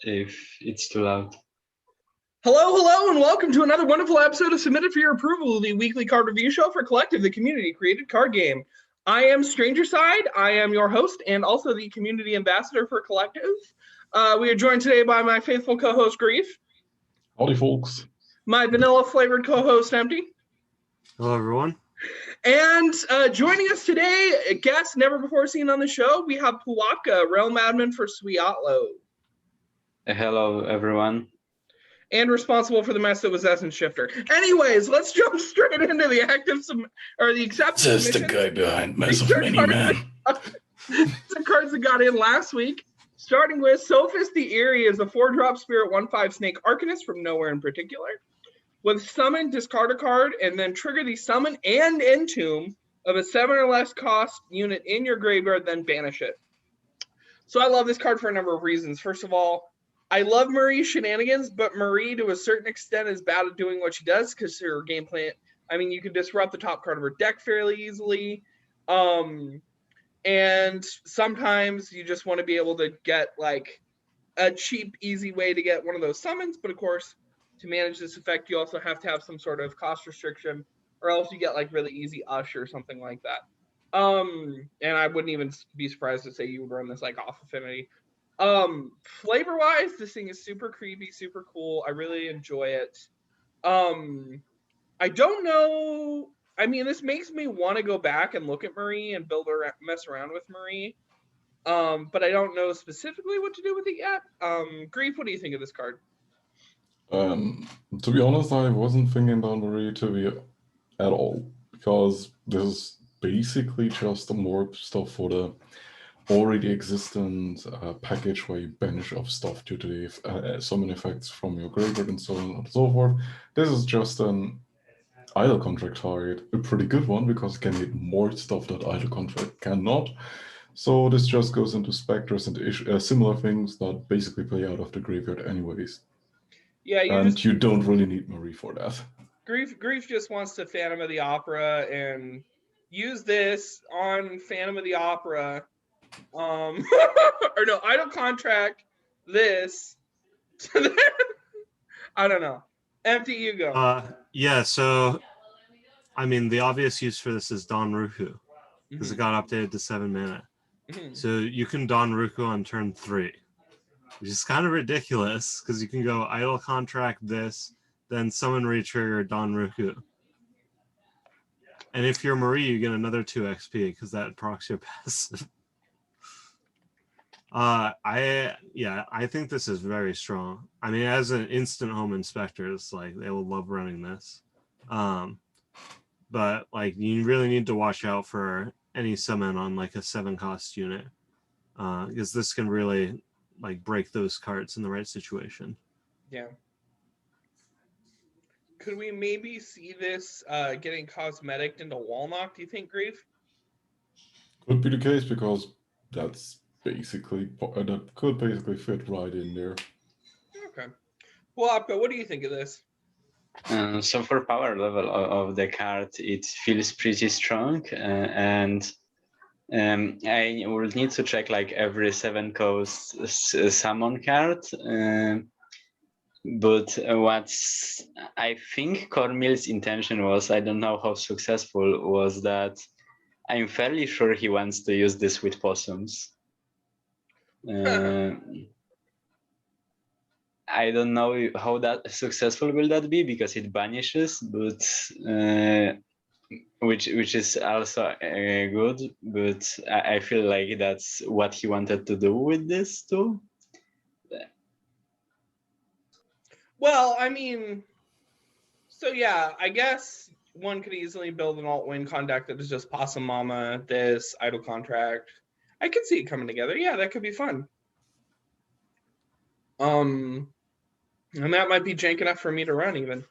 if it's too loud. Hello, and welcome to another wonderful episode of Submitted for Your Approval, the weekly card review show for Collective, the community-created card game. I am Stranger Side. I am your host and also the community ambassador for Collective. We are joined today by my faithful co-host, Grief. Howdy, folks. My vanilla-flavored co-host, Empty. Hello, everyone. And joining us today, a guest never before seen on the show, we have Puapka, Realm Admin for Swiatlo. Hello, everyone. And responsible for the mess that was Essence Shifter. Anyways, let's jump straight into the acceptance. Says the guy behind Mess of Many Men. The cards that got in last week. Starting with Sofus The Eerie is a 4-drop spirit 1/5 snake arcanist from nowhere in particular. With summon, discard a card, and then trigger the summon and entomb of a 7 or less cost unit in your graveyard, then banish it. So I love this card for a number of reasons. First of all, I love Marie's shenanigans, but Marie, to a certain extent, is bad at doing what she does because her game plan, you can disrupt the top card of her deck fairly easily. And sometimes you just want to be able to get, like, a cheap, easy way to get one of those summons. But, of course, to manage this effect, you also have to have some sort of cost restriction, or else you get, like, really easy Ush or something like that. And I wouldn't even be surprised to say you would run this, like, off Affinity. Flavor-wise, this thing is super creepy, super cool. I really enjoy it. I don't know. This makes me want to go back and look at Marie and mess around with Marie. But I don't know specifically what to do with it yet. Grief, what do you think of this card? To be honest, I wasn't thinking about Marie at all, because this is basically just more stuff for the already existent package where you banish off stuff due to the summon effects from your graveyard and so on and so forth. This is just an idle contract target, a pretty good one because it can hit more stuff that idle contract cannot. So this just goes into specters and similar things that basically play out of the graveyard anyways. Yeah, you don't really need Marie for that. Grief just wants to Phantom of the Opera and use this on Phantom of the Opera. Or no, idle contract this. I don't know. Empty, you go. Yeah, so the obvious use for this is Don Ruku, because it got updated to 7 mana. So you can Don Ruku on turn 3, which is kind of ridiculous because you can go idle contract this, then summon retrigger Don Ruku. And if you're Marie, you get another 2 XP because that procs your passive. I think this is very strong. As an instant home inspector, it's like they will love running this. But like you really need to watch out for any summon on like a 7-cost unit, because this can really like break those cards in the right situation. Yeah. Could we maybe see this getting cosmetic into Walnut, do you think, Grief? Could be the case because that could basically fit right in there. Okay. Puapka, what do you think of this? So for power level of the card, it feels pretty strong, and I will need to check like every 7-cost summon card. But what I think Cormill's intention was, I don't know how successful, was that I'm fairly sure he wants to use this with possums. I don't know how that successful will that be because it banishes, but which is also good. But I feel like that's what he wanted to do with this too. Well, so yeah, I guess one could easily build an alt-win contact that is just Possum Mama, this, idle contract. I could see it coming together. Yeah, that could be fun. And that might be jank enough for me to run even.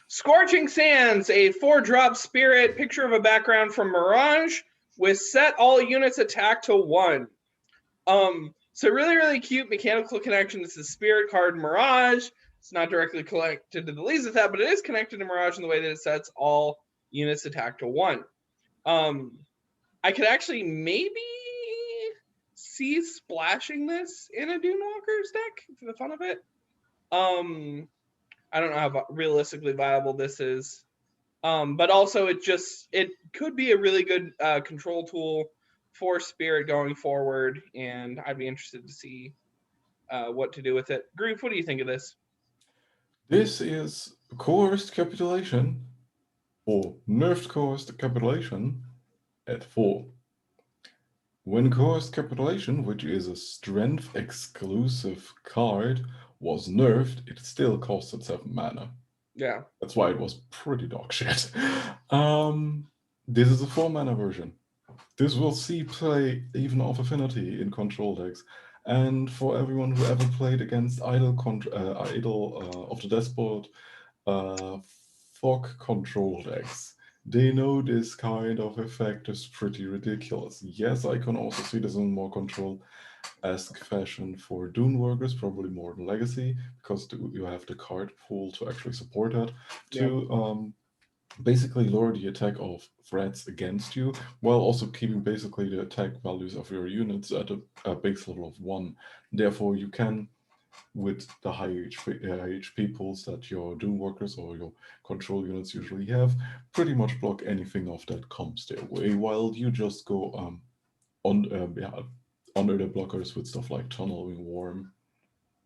Scorching Sands, a 4-drop spirit, picture of a background from Mirage with set all units attack to 1. So really, really cute mechanical connection. This is spirit card Mirage. It's not directly connected to the Lizetheth, but it is connected to Mirage in the way that it sets all units attack to 1. I could actually maybe see splashing this in a Dunewalker's deck for the fun of it. I don't know how realistically viable this is. But also it could be a really good control tool for Spirit going forward, and I'd be interested to see what to do with it. Groove, what do you think of this? This is coerced capitulation, or nerfed coerced capitulation at 4. When coerced capitulation, which is a strength exclusive card, was nerfed, it still costed 7 mana. Yeah. That's why it was pretty dog shit. This is a 4 mana version. This will see play even of Affinity in control decks. And for everyone who ever played against Idol of the Despot Fog control decks, they know this kind of effect is pretty ridiculous. Yes, I can also see this in more control-esque fashion for Duneworkers, probably more than Legacy, because you have the card pool to actually support that, to basically lower the attack of threats against you, while also keeping basically the attack values of your units at a base level of 1. Therefore, you can, with the high HP pools that your Duneworkers or your control units usually have, pretty much block anything off that comes their way, while you just go under the blockers with stuff like Tunneling Worm.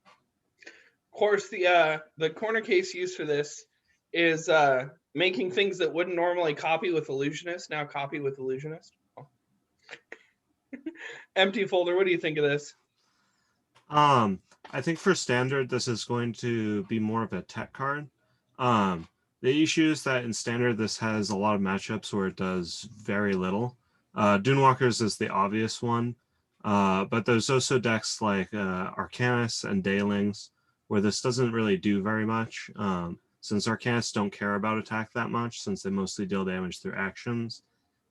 Of course, the corner case used for this is making things that wouldn't normally copy with Illusionist now copy with Illusionist. Oh. Empty folder, what do you think of this? I think for standard, this is going to be more of a tech card. The issue is that in standard, this has a lot of matchups where it does very little. Dunewalkers is the obvious one, but there's also decks like Arcanus and Daylings, where this doesn't really do very much. Since Arcanists don't care about attack that much, since they mostly deal damage through actions.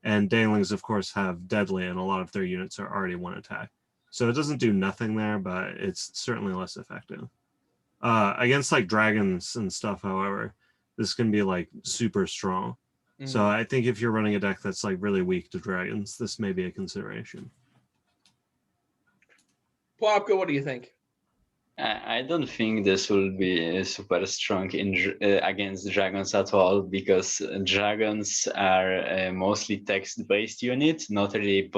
And Daylings, of course, have Deadly, and a lot of their units are already 1 attack. So it doesn't do nothing there, but it's certainly less effective. Against like dragons and stuff, however, this can be like super strong. Mm-hmm. So I think if you're running a deck that's like really weak to dragons, this may be a consideration. Puapka, what do you think? I don't think this will be super strong against dragons at all, because dragons are mostly text-based units, not really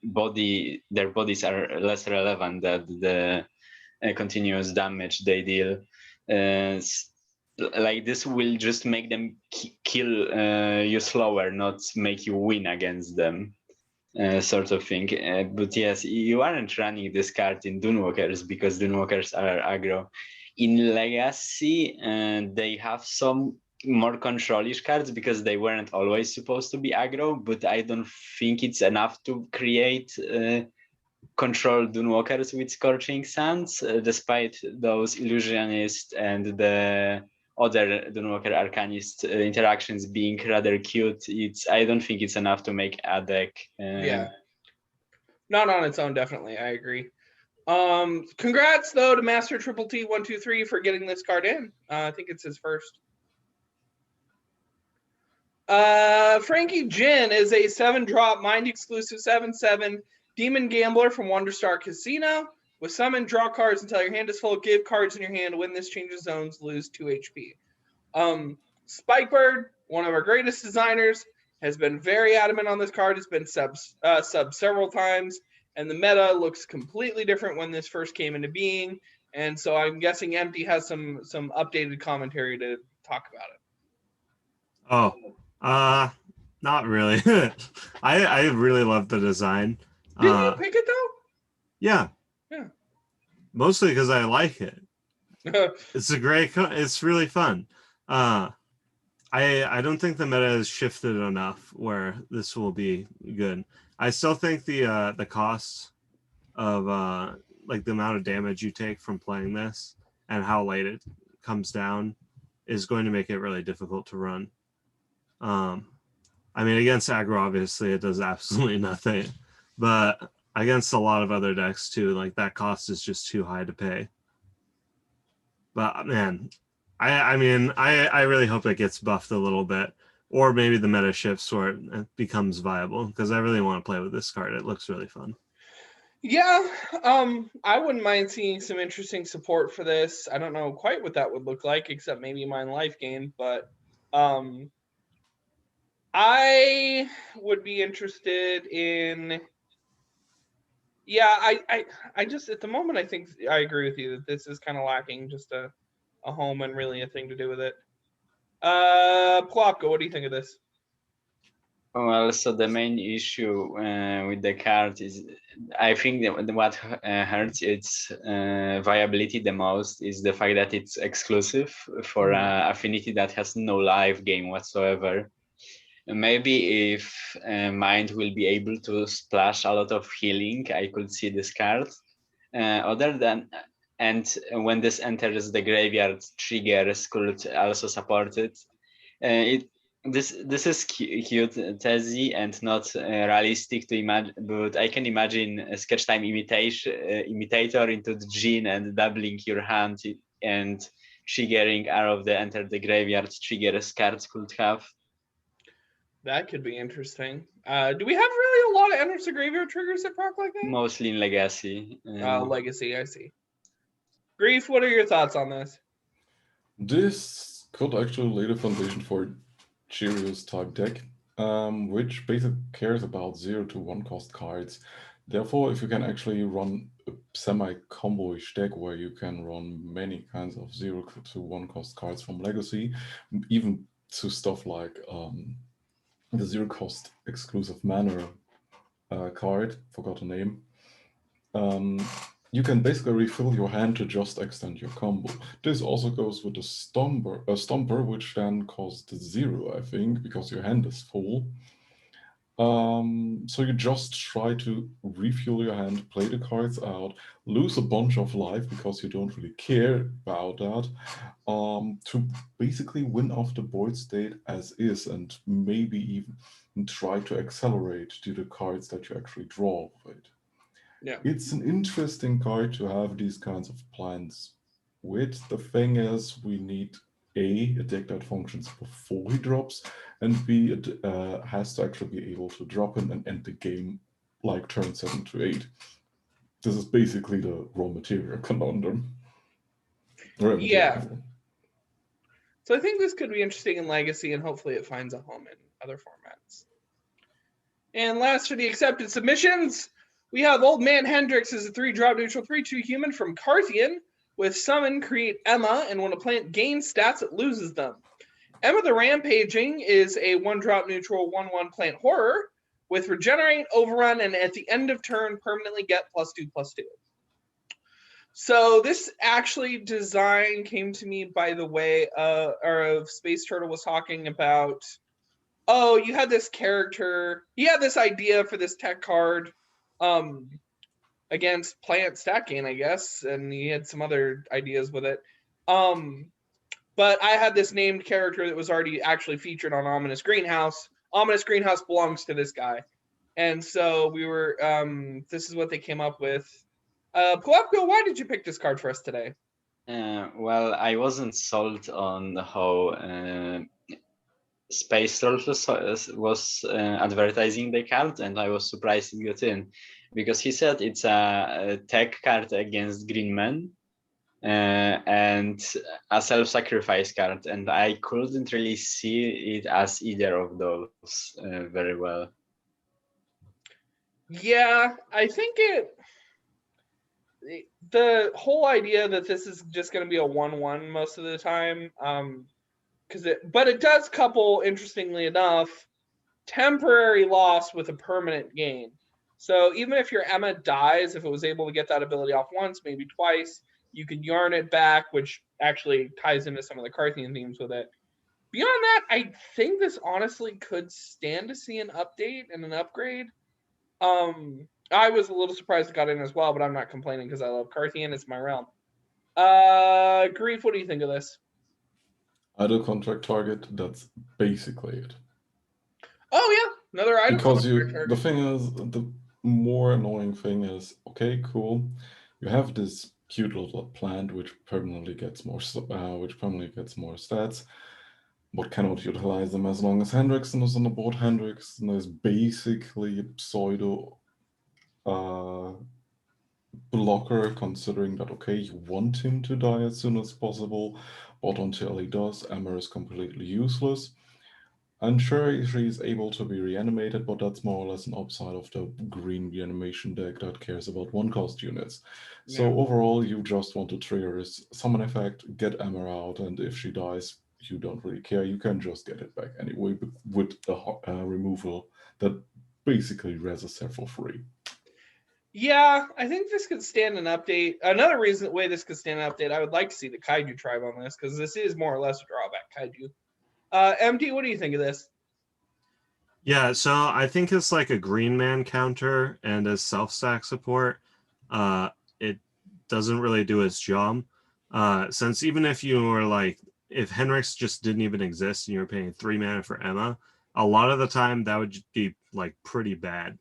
body. Their bodies are less relevant than the continuous damage they deal. Like this will just make them kill you slower, not make you win against them. Sort of thing. But yes, you aren't running this card in Dunewalkers because Dunewalkers are aggro. In Legacy, they have some more control-ish cards because they weren't always supposed to be aggro, but I don't think it's enough to create control Dunewalkers with Scorching Sands, despite those Illusionist and the other Dunewalker Arcanist interactions being rather cute. I don't think it's enough to make a deck. Yeah. Not on its own, definitely. I agree. Congrats, though, to Master Triple T 123 for getting this card in. I think it's his first. Frankie Djinn is a 7-drop mind-exclusive 7/7 Demon Gambler from Wonderstar Casino. With summon, draw cards until your hand is full. Give cards in your hand. When this changes zones, lose 2 HP. Spikebird, one of our greatest designers, has been very adamant on this card. It's been subbed several times, and the meta looks completely different when this first came into being. And so I'm guessing Empty has some updated commentary to talk about it. Oh, not really. I really love the design. Didn't you pick it though? Yeah. Yeah. Mostly because I like it. It's it's really fun. I don't think the meta has shifted enough where this will be good. I still think the cost of like the amount of damage you take from playing this and how late it comes down is going to make it really difficult to run. I mean, against aggro, obviously it does absolutely nothing, but against a lot of other decks too, like that cost is just too high to pay. But man, I mean, I really hope it gets buffed a little bit, or maybe the meta shifts where it becomes viable, because I really want to play with this card. It looks really fun. Yeah, I wouldn't mind seeing some interesting support for this. I don't know quite what that would look like, except maybe mine life gain, but I would be interested in. Yeah, I just at the moment I think I agree with you that this is kind of lacking just a home and really a thing to do with it. Puapka, what do you think of this? Well, so the main issue with the card is, I think that what hurts its viability the most is the fact that it's exclusive for Affinity that has no live game whatsoever. Maybe if Mind will be able to splash a lot of healing, I could see this card. Other than, and when this enters the graveyard, triggers could also support it. This is cute, Tezzy, and not realistic to imagine. But I can imagine a sketch time imitator into the Djinn and doubling your hand and triggering arrow of the enter the graveyard triggers cards could have. That could be interesting. Do we have really a lot of enters the graveyard triggers that proc like that? Mostly in Legacy. Legacy, I see. Grief, what are your thoughts on this? This could actually lay the foundation for Cheerios type deck, which basically cares about 0 to 1 cost cards. Therefore, if you can actually run a semi-combo-ish deck where you can run many kinds of 0 to 1 cost cards from Legacy, even to stuff like the 0 cost exclusive mana card, forgot the name, you can basically refill your hand to just extend your combo. This also goes with the Stomper, which then costs 0, I think, because your hand is full. So you just try to refuel your hand, play the cards out, lose a bunch of life because you don't really care about that, to basically win off the board state as is, and maybe even try to accelerate to the cards that you actually draw with it. Yeah. It's an interesting card to have these kinds of plans with. The thing is, we need A, a deck that functions before he drops, and B, it has to actually be able to drop him and end the game like turn 7 to 8. This is basically the raw material conundrum. Yeah. So I think this could be interesting in Legacy, and hopefully it finds a home in other formats. And last for the accepted submissions, we have Old Man Hendricks as a 3-drop neutral 3/2 human from Carthian. With summon, create Emma, and when a plant gains stats, it loses them. Emma the Rampaging is a 1-drop neutral 1/1 plant horror with regenerate, overrun, and at the end of turn, permanently get +2/+2. So this actually design came to me by the way of Space Turtle was talking about, oh, you had this character, he had this idea for this tech card against plant stat gain, I guess, and he had some other ideas with it. But I had this named character that was already actually featured on Ominous Greenhouse. Ominous Greenhouse belongs to this guy. And so we were, this is what they came up with. Puapka, why did you pick this card for us today? Well, I wasn't sold on how Space Turtle was advertising the card, and I was surprised it got in, because he said it's a tech card against green men and a self-sacrifice card, and I couldn't really see it as either of those very well. Yeah, I think the whole idea that this is just going to be a 1/1 most of the time, but it does couple, interestingly enough, temporary loss with a permanent gain. So even if your Emma dies, if it was able to get that ability off once, maybe twice, you can yarn it back, which actually ties into some of the Carthian themes with it. Beyond that, I think this honestly could stand to see an update and an upgrade. I was a little surprised it got in as well, but I'm not complaining because I love Carthian. It's my realm. Grief, what do you think of this? Idle contract target, that's basically it. Oh yeah, another item. Because the thing is, the more annoying thing is, okay, cool, you have this cute little plant which permanently gets more stats, but cannot utilize them as long as Hendrickson is on the board. Hendrickson is basically a pseudo blocker, considering that, okay, you want him to die as soon as possible, but until he does, Emma is completely useless. And sure, she's able to be reanimated, but that's more or less an upside of the green reanimation deck that cares about one-cost units. So overall, you just want to trigger his summon effect, get Emma out, and if she dies, you don't really care. You can just get it back anyway with the removal that basically reses her for free. Yeah, I think this could stand an update. Another way this could stand an update, I would like to see the Kaiju tribe on this, because this is more or less a drawback Kaiju. MT, what do you think of this? Yeah, so I think it's like a green man counter, and as self-stack support, it doesn't really do its job. Since even if you were like, if Hendricks just didn't even exist and you were paying 3 mana for Emma, a lot of the time that would be like pretty bad.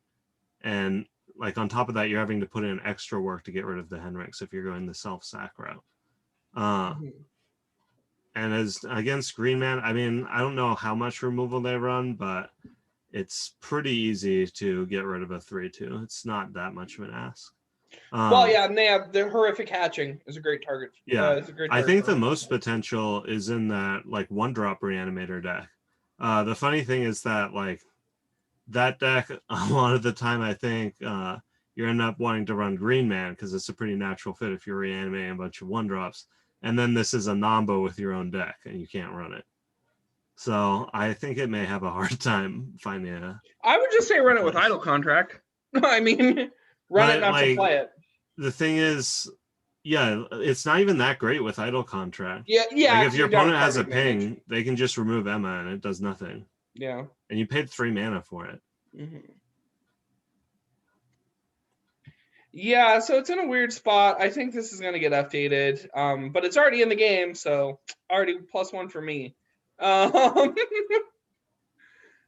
And like on top of that, you're having to put in extra work to get rid of the Hendricks if you're going the self-sack route. And as against Green Man, I mean, I don't know how much removal they run, but it's pretty easy to get rid of a 3/2. It's not that much of an ask. Well, yeah, and they have the horrific hatching is a great target. Yeah, it's a great I target think for the them. most potential is in that like 1-drop reanimator deck. The funny thing is that like that deck, a lot of the time, I think you end up wanting to run Green Man because it's a pretty natural fit if you're reanimating a bunch of 1-drops. And then this is a Nombo with your own deck and you can't run it. So I think it may have a hard time finding a... I would just say run it with Idle Contract. I mean, run it, not like, to play it. The thing is, yeah, it's not even that great with Idle Contract. Yeah. Like if your opponent has a ping, they can just remove Emma and it does nothing. Yeah. And you paid 3 mana for it. Mm-hmm. Yeah, so it's in a weird spot. I think this is going to get updated, but it's already in the game, so already +1 for me.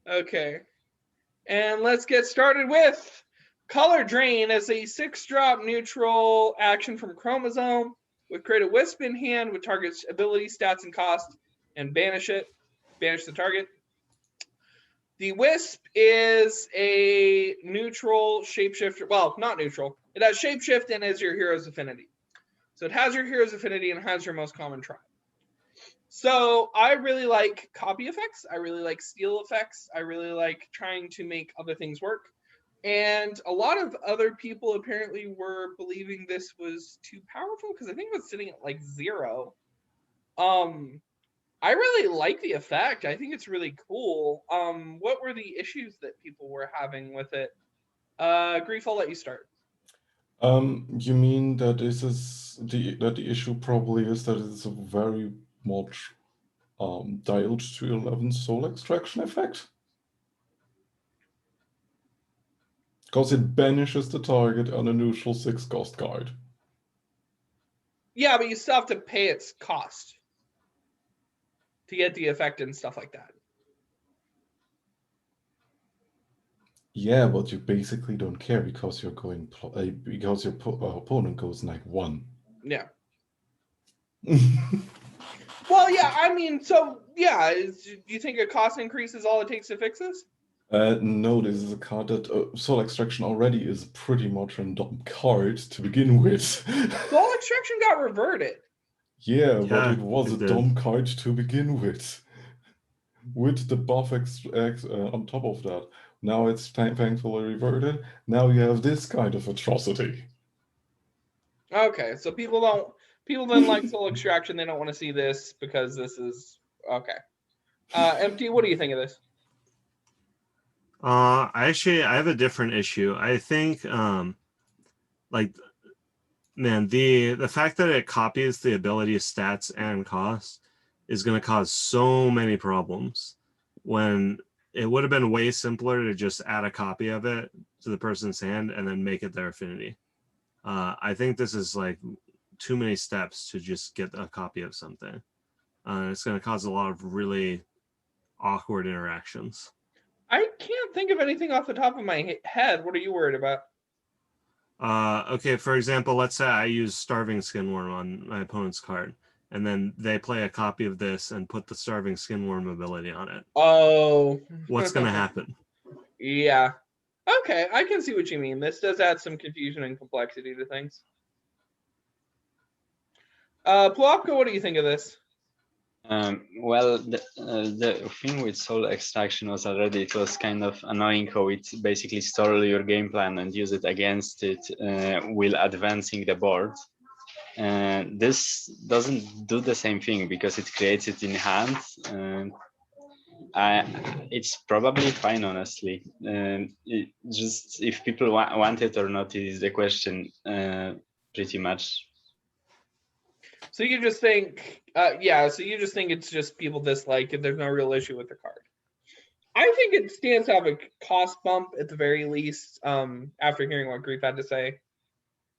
Okay, and let's get started with Color Drain as a 6-drop neutral action from Chromosome with create a Wisp in hand with target's ability, stats, and cost, and banish it. Banish the target. The Wisp is a neutral shapeshifter. Well, not neutral. It has shapeshift and is your hero's affinity. So it has your hero's affinity and has your most common tribe. So I really like copy effects. I really like steal effects. I really like trying to make other things work. And a lot of other people apparently were believing this was too powerful because I think it was sitting at like 0. I really like the effect. I think it's really cool. What were the issues that people were having with it? Grief, I'll let you start. You mean that this is the issue probably is that it's a very much dialed to 11 soul extraction effect? Because it banishes the target on a neutral 6-cost card. Yeah, but you still have to pay its cost to get the effect and stuff like that. Yeah, but you basically don't care because you're going because your opponent goes like 1. Yeah. Well, yeah, I mean, so yeah, do you think a cost increase is all it takes to fix this? No, this is a card that Soul Extraction already is pretty much a dumb card to begin with. Soul Extraction got reverted. Yeah, but it was a dumb card to begin with. With the buff on top of that. Now it's thankfully reverted. Now you have this kind of atrocity. Okay, so people didn't like Soul Extraction. They don't want to see this because this is okay. MT, what do you think of this? Actually, I have a different issue. I think, like, man, the fact that it copies the ability, stats, and cost is going to cause so many problems when it would have been way simpler to just add a copy of it to the person's hand and then make it their affinity. I think this is like too many steps to just get a copy of something. It's going to cause a lot of really awkward interactions. I can't think of anything off the top of my head. What are you worried about? Okay, for example, let's say I use Starving Skinworm on my opponent's card, and then they play a copy of this and put the Starving Skinworm ability on it. Oh. What's going to happen? Yeah. Okay, I can see what you mean. This does add some confusion and complexity to things. Puapka, what do you think of this? Well, the thing with soul extraction was already, it was kind of annoying how it basically stole your game plan and use it against it while advancing the board. This doesn't do the same thing because it creates it in hand. It's probably fine, honestly. Just if people want it or not is the question, pretty much. So you just think, so you just think it's just people dislike it. There's no real issue with the card. I think it stands to have a cost bump at the very least. After hearing what Grief had to say,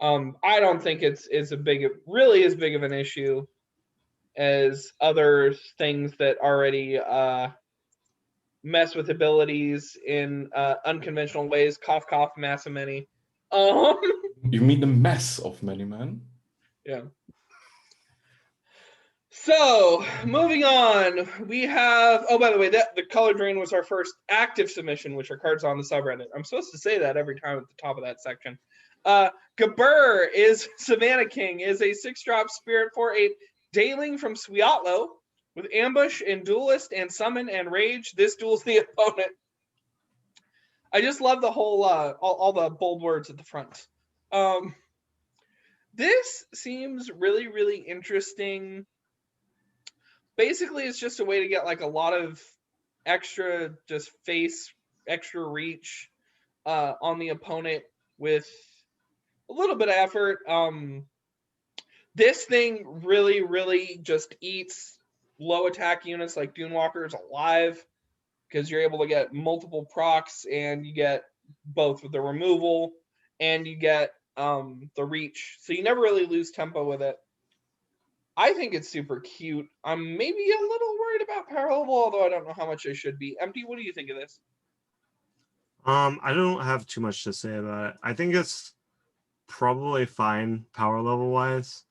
I don't think it's really as big of an issue as other things that already mess with abilities in unconventional ways. Cough, cough, mass of many. You mean the mess of many men? Yeah. So, moving on, we have, oh, by the way, the Color Drain was our first active submission, which are cards on the subreddit. I'm supposed to say that every time at the top of that section. Gbur is Savanna King, is a 6-drop Spirit 4/8 Dailing from Swiatlo with Ambush and Duelist and Summon and Rage. This duels the opponent. I just love the whole, all the bold words at the front. This seems really, really interesting. Basically, it's just a way to get like a lot of extra extra reach on the opponent with a little bit of effort. This thing really, really just eats low attack units like Dunewalkers alive because you're able to get multiple procs and you get both with the removal and you get the reach. So you never really lose tempo with it. I think it's super cute. I'm maybe a little worried about power level, although I don't know how much I should be. Empty, what do you think of this? I don't have too much to say about it. I think it's probably fine power level wise.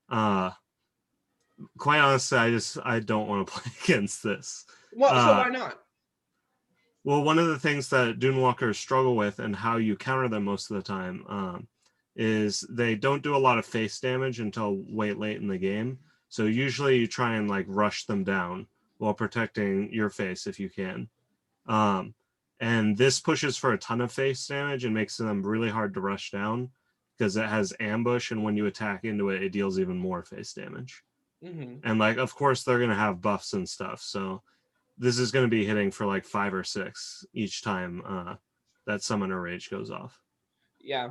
Quite honestly, I don't want to play against this. Well, so why not? Well, one of the things that Dunewalkers struggle with and how you counter them most of the time is they don't do a lot of face damage until way late in the game. So usually you try and like rush them down while protecting your face if you can. And this pushes for a ton of face damage and makes them really hard to rush down because it has ambush, and when you attack into it, it deals even more face damage. Mm-hmm. And like, of course, they're going to have buffs and stuff. So this is going to be hitting for like 5 or 6 each time that Summon or Rage goes off. Yeah.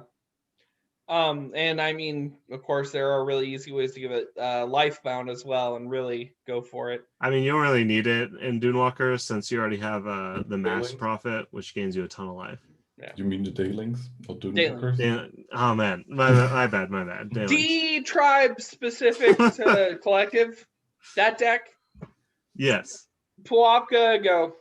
And I mean, of course, there are really easy ways to give it Lifebound as well and really go for it. I mean, you don't really need it in Dunewalker since you already have the Mass Daylings? Prophet, which gains you a ton of life. Yeah. You mean the Daylings? Or Daylings. Dunewalkers? Oh man, my bad. Daylings. D-Tribe specific to Collective, that deck. Yes. Puapka, go.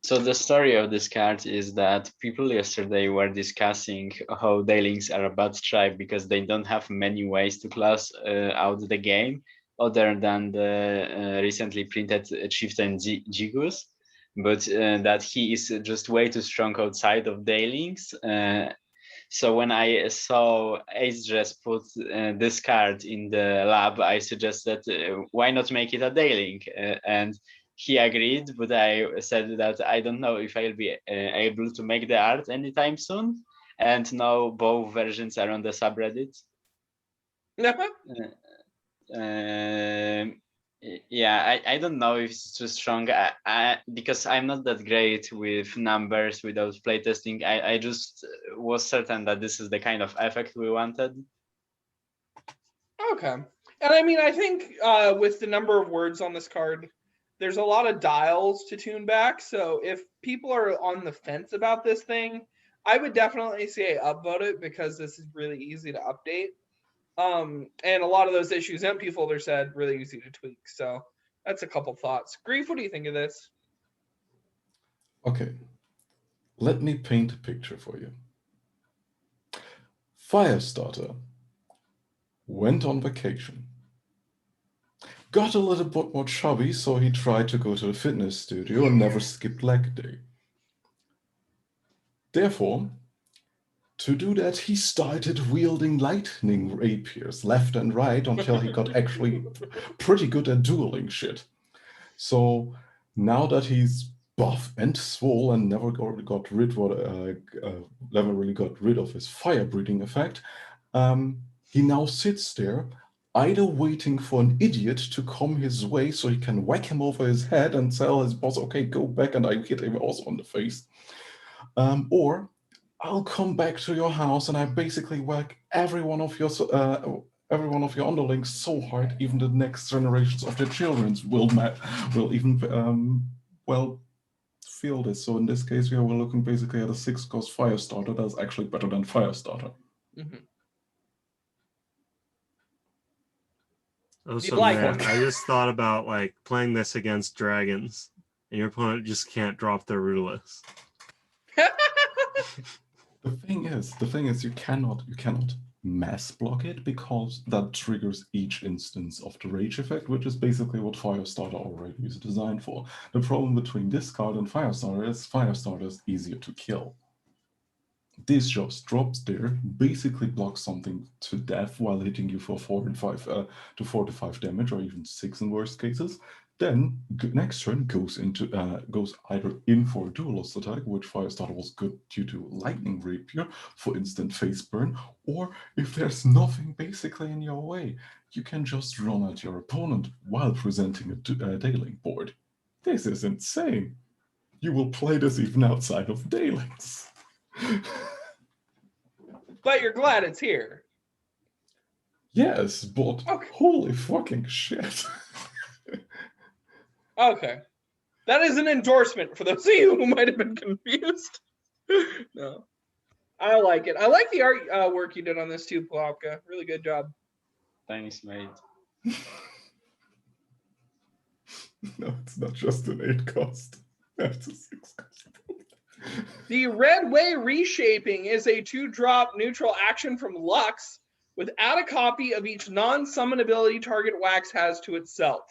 So the story of this card is that people yesterday were discussing how Daylings are a bad tribe because they don't have many ways to close out the game other than the recently printed Chieftain Gigus, but that he is just way too strong outside of Daylings. So when I saw Ace Dress put this card in the lab, I suggested why not make it a Dayling? And he agreed, but I said that I don't know if I'll be able to make the art anytime soon. And now both versions are on the subreddit. Yeah, I don't know if it's too strong because I'm not that great with numbers without playtesting. I just was certain that this is the kind of effect we wanted. Okay. And I mean, I think with the number of words on this card, there's a lot of dials to tune back. So if people are on the fence about this thing, I would definitely say upvote it because this is really easy to update. And a lot of those issues Empty Folder said really easy to tweak. So that's a couple thoughts. Grief, what do you think of this? Okay, let me paint a picture for you. Firestarter went on vacation. Got a little bit more chubby, so he tried to go to the fitness studio and never skipped leg day. Therefore, to do that, he started wielding lightning rapiers left and right until he got actually pretty good at dueling shit. So now that he's buff and swole and never really got rid of his fire breathing effect, he now sits there, either waiting for an idiot to come his way so he can whack him over his head and tell his boss, okay, go back, and I hit him also on the face, or I'll come back to your house and I basically whack every one of your underlings so hard, even the next generations of their children will even feel this. So in this case, we're looking basically at a 6-cost Firestarter that's actually better than Firestarter. Mm-hmm. Oh, so man, I just thought about like playing this against dragons, and your opponent just can't drop their ruthless. The thing is, you cannot mass block it because that triggers each instance of the rage effect, which is basically what Firestarter already is designed for. The problem between this card and Firestarter is Firestarter is easier to kill. This just drops there, basically blocks something to death while hitting you for 4 to 5 damage, or even 6 in worst cases. Then next turn goes either in for a duelist attack, which Firestarter was good due to Lightning Rapier for instant face burn, or if there's nothing basically in your way, you can just run at your opponent while presenting a Daylink board. This is insane. You will play this even outside of Daylinks. But you're glad it's here. Yes, but okay. Holy fucking shit. Okay. That is an endorsement for those of you who might have been confused. No. I like it. I like the art work you did on this too, Puapka. Really good job. Thanks, mate. No, it's not just an 8-cost. That's a 6-cost. The red Way Reshaping is a 2-drop neutral action from Lux with add a copy of each non-summon ability target wax has to itself.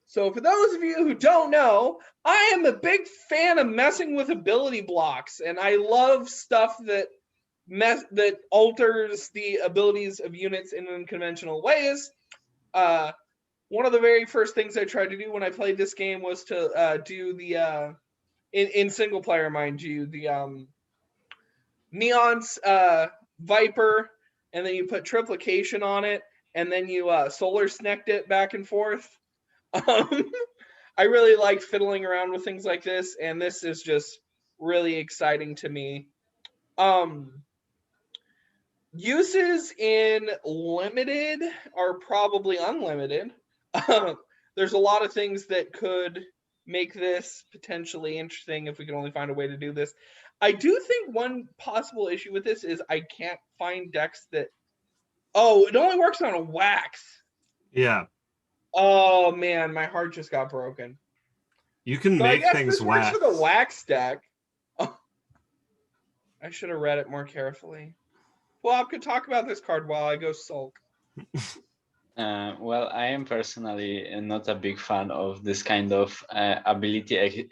So for those of you who don't know, I am a big fan of messing with ability blocks, and I love stuff that alters the abilities of units in unconventional ways. One of the very first things I tried to do when I played this game was to do the in single player, mind you, the Neon's Viper, and then you put triplication on it, and then you solar snacked it back and forth. I really like fiddling around with things like this, and this is just really exciting to me. Uses in limited are probably unlimited. There's a lot of things that could make this potentially interesting if we can only find a way to do this. I do think one possible issue with this is I can't find decks that... Oh, it only works on a wax. Yeah. Oh, man, my heart just got broken. You can so make things wax. For the wax deck. Oh, I should have read it more carefully. Well, I could talk about this card while I go sulk. Well, I am personally not a big fan of this kind of ability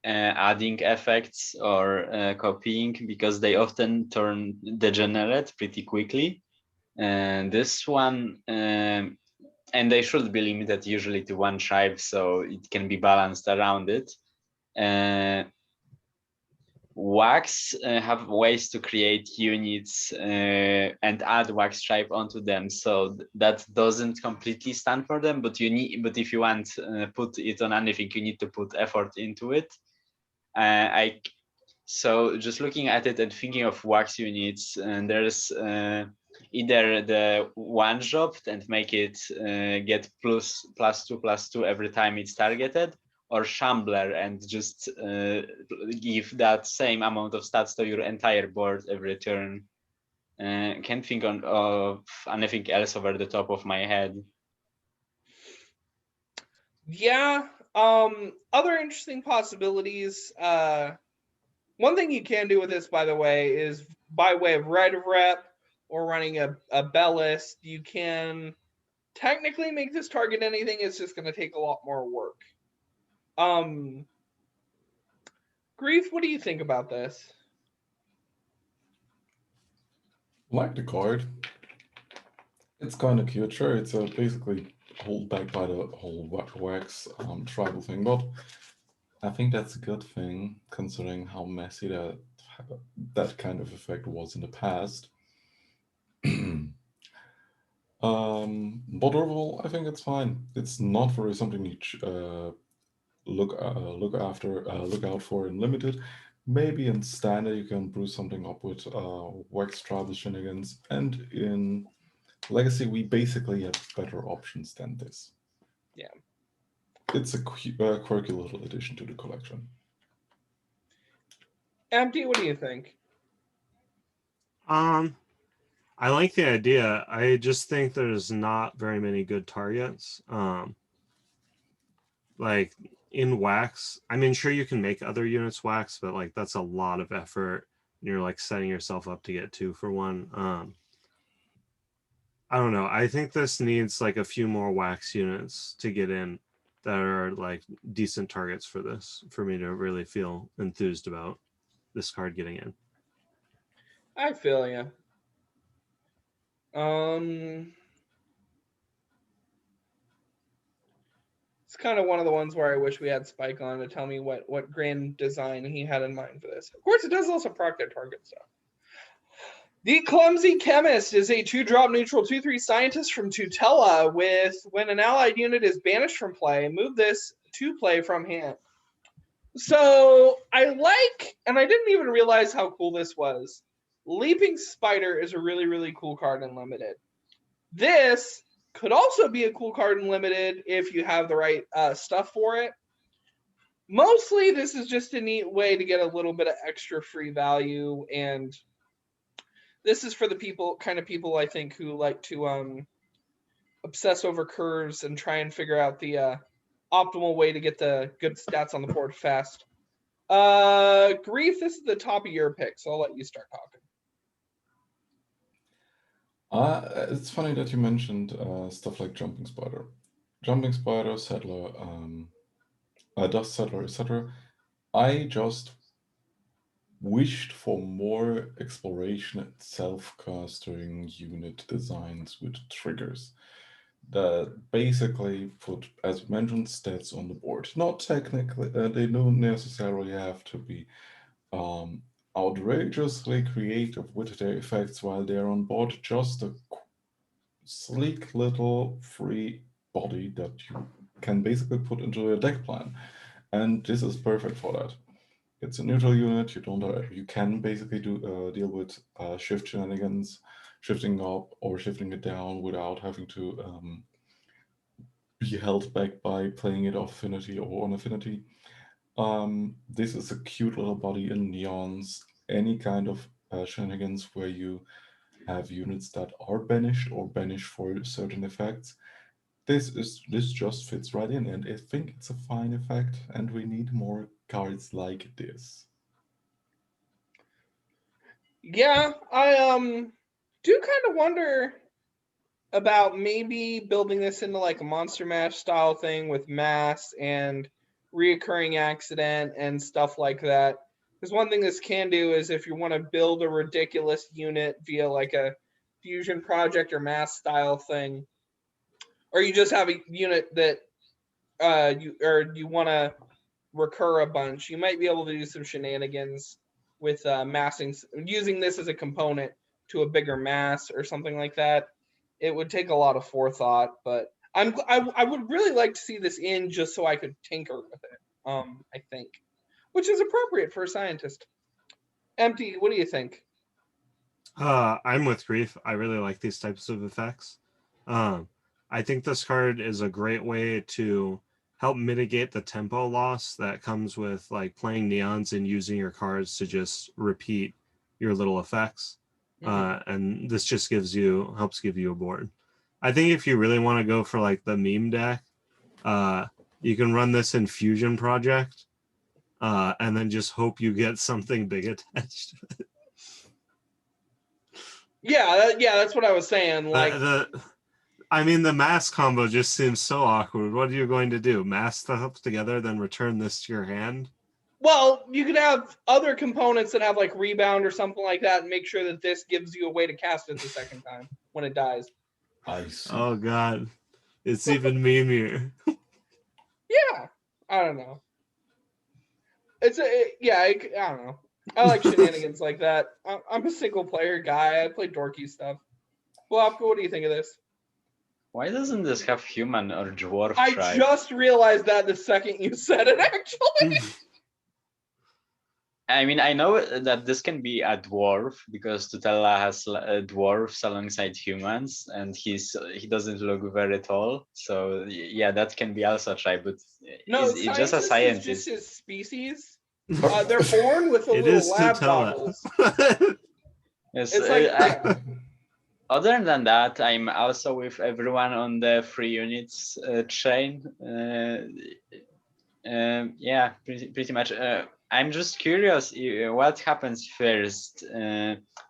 adding effects or copying, because they often turn degenerate pretty quickly. And this one, and they should be limited usually to 1 tribe, so it can be balanced around it. Wax have ways to create units and add wax tribe onto them, so that doesn't completely stand for them. But if you want put it on anything, you need to put effort into it. So just looking at it and thinking of wax units, there's either the 1-drop and make it get +2/+2 every time it's targeted, or Shambler and just give that same amount of stats to your entire board every turn. Can't think of anything else over the top of my head. Yeah. Other interesting possibilities. One thing you can do with this, by the way, is by way of right of rep or running a Bellist, you can technically make this target anything. It's just going to take a lot more work. Grief, what do you think about this? Like the card. It's kind of cute. Sure, it's basically hold back by the whole wax tribal thing, but I think that's a good thing considering how messy that kind of effect was in the past. But overall, I think it's fine. It's not really something you look out for in limited. Maybe in standard you can brew something up with wax tribal shenanigans, and in legacy we basically have better options than this. Yeah, it's a quirky little addition to the collection. Empty, what do you think? I like the idea. I just think there's not very many good targets. Like in wax, I mean, sure you can make other units wax, but like that's a lot of effort. And you're like setting yourself up to get 2 for 1. I don't know. I think this needs like a few more wax units to get in that are like decent targets for this, for me to really feel enthused about this card getting in. I feel you. It's kind of one of the ones where I wish we had Spike on to tell me what grand design he had in mind for this. Of course, it does also proc their target stuff. The Clumsy Chemist is a 2-drop neutral 2/3 scientist from Tutela with when an allied unit is banished from play, move this to play from hand. So I like, and I didn't even realize how cool this was. Leaping Spider is a really, really cool card in Limited. This could also be a cool card in Limited if you have the right stuff for it. Mostly, this is just a neat way to get a little bit of extra free value, and this is for the kind of people I think who like to obsess over curves and try and figure out the optimal way to get the good stats on the board fast. Grief, this is the top of your pick, so I'll let you start talking. It's funny that you mentioned stuff like Jumping Spider. Jumping Spider, Settler, Dust Settler, etc. I just wished for more exploration and self-casting unit designs with triggers that basically put, as mentioned, stats on the board. Not technically, they don't necessarily have to be outrageously creative with their effects while they're on board, just a sleek little free body that you can basically put into a deck plan. And this is perfect for that. It's a neutral unit. You can basically deal with shift shenanigans, shifting up or shifting it down without having to be held back by playing it off affinity or on affinity. This is a cute little body in neons. Any kind of shenanigans where you have units that are banished or banished for certain effects. This just fits right in, and I think it's a fine effect, and we need more cards like this. Yeah, I do kind of wonder about maybe building this into like a Monster Mash style thing with mass and reoccurring accident and stuff like that. Because one thing this can do is if you want to build a ridiculous unit via like a fusion project or mass style thing, or you just have a unit that you want to recur a bunch, you might be able to do some shenanigans with massing, using this as a component to a bigger mass or something like that. It would take a lot of forethought, but I would really like to see this in just so I could tinker with it. I think, which is appropriate for a scientist. Empty, what do you think? I'm with Grief. I really like these types of effects. I think this card is a great way to help mitigate the tempo loss that comes with like playing neons and using your cards to just repeat your little effects. And this just helps give you a board. I think if you really want to go for like the meme deck, you can run this in Fusion Project, and then just hope you get something big attached to it. Yeah, that's what I was saying. Like, I mean, the mass combo just seems so awkward. What are you going to do? Mass stuff together, then return this to your hand? Well, you could have other components that have like rebound or something like that, and make sure that this gives you a way to cast it the second time when it dies. I see. Oh god, it's even memeier. Yeah, I don't know. I don't know. I like shenanigans like that. I'm a single player guy. I play dorky stuff. Puapka, what do you think of this? Why doesn't this have human or dwarf I tribe? just realized that the second you said it, actually. I mean, I know that this can be a dwarf because Tutela has dwarfs alongside humans, and he doesn't look very tall. So yeah, that can be also a tribe, but No, it's just a scientist is scientist. just his species. They're born with the It little is lab Tutela. goggles. Yes, It's like, other than that, I'm also with everyone on the 3 units chain. Yeah, pretty much. I'm just curious, what happens first,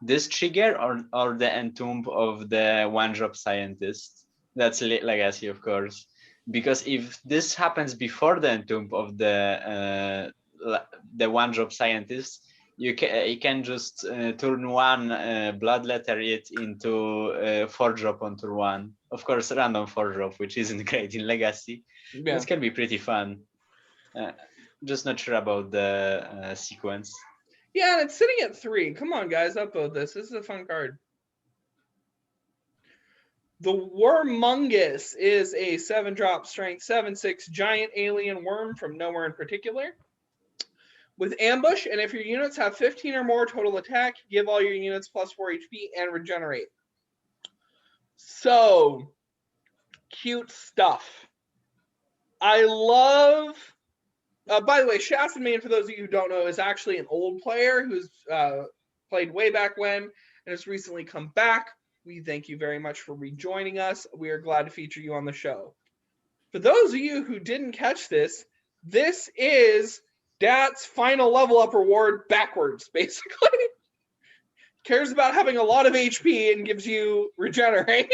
this trigger or the entomb of the one-drop scientist? That's legacy, of course, because if this happens before the entomb of the one-drop scientist, you can just turn one bloodletter it into 4-drop on turn 1. Of course, random 4-drop, which isn't great in legacy. yeah. This can be pretty fun. Just not sure about the sequence. Yeah, and it's sitting at 3. Come on, guys, upvote this. This is a fun card. The Wurmongus is a 7-drop strength 7/6 giant alien worm from nowhere in particular. With ambush, and if your units have 15 or more total attack, give all your units +4 HP and regenerate. So, cute stuff. I love... by the way, Shasta Main, for those of you who don't know, is actually an old player who's played way back when and has recently come back. We thank you very much for rejoining us. We are glad to feature you on the show. For those of you who didn't catch this, this is Dat's final level up reward backwards, basically. Cares about having a lot of HP and gives you regenerate.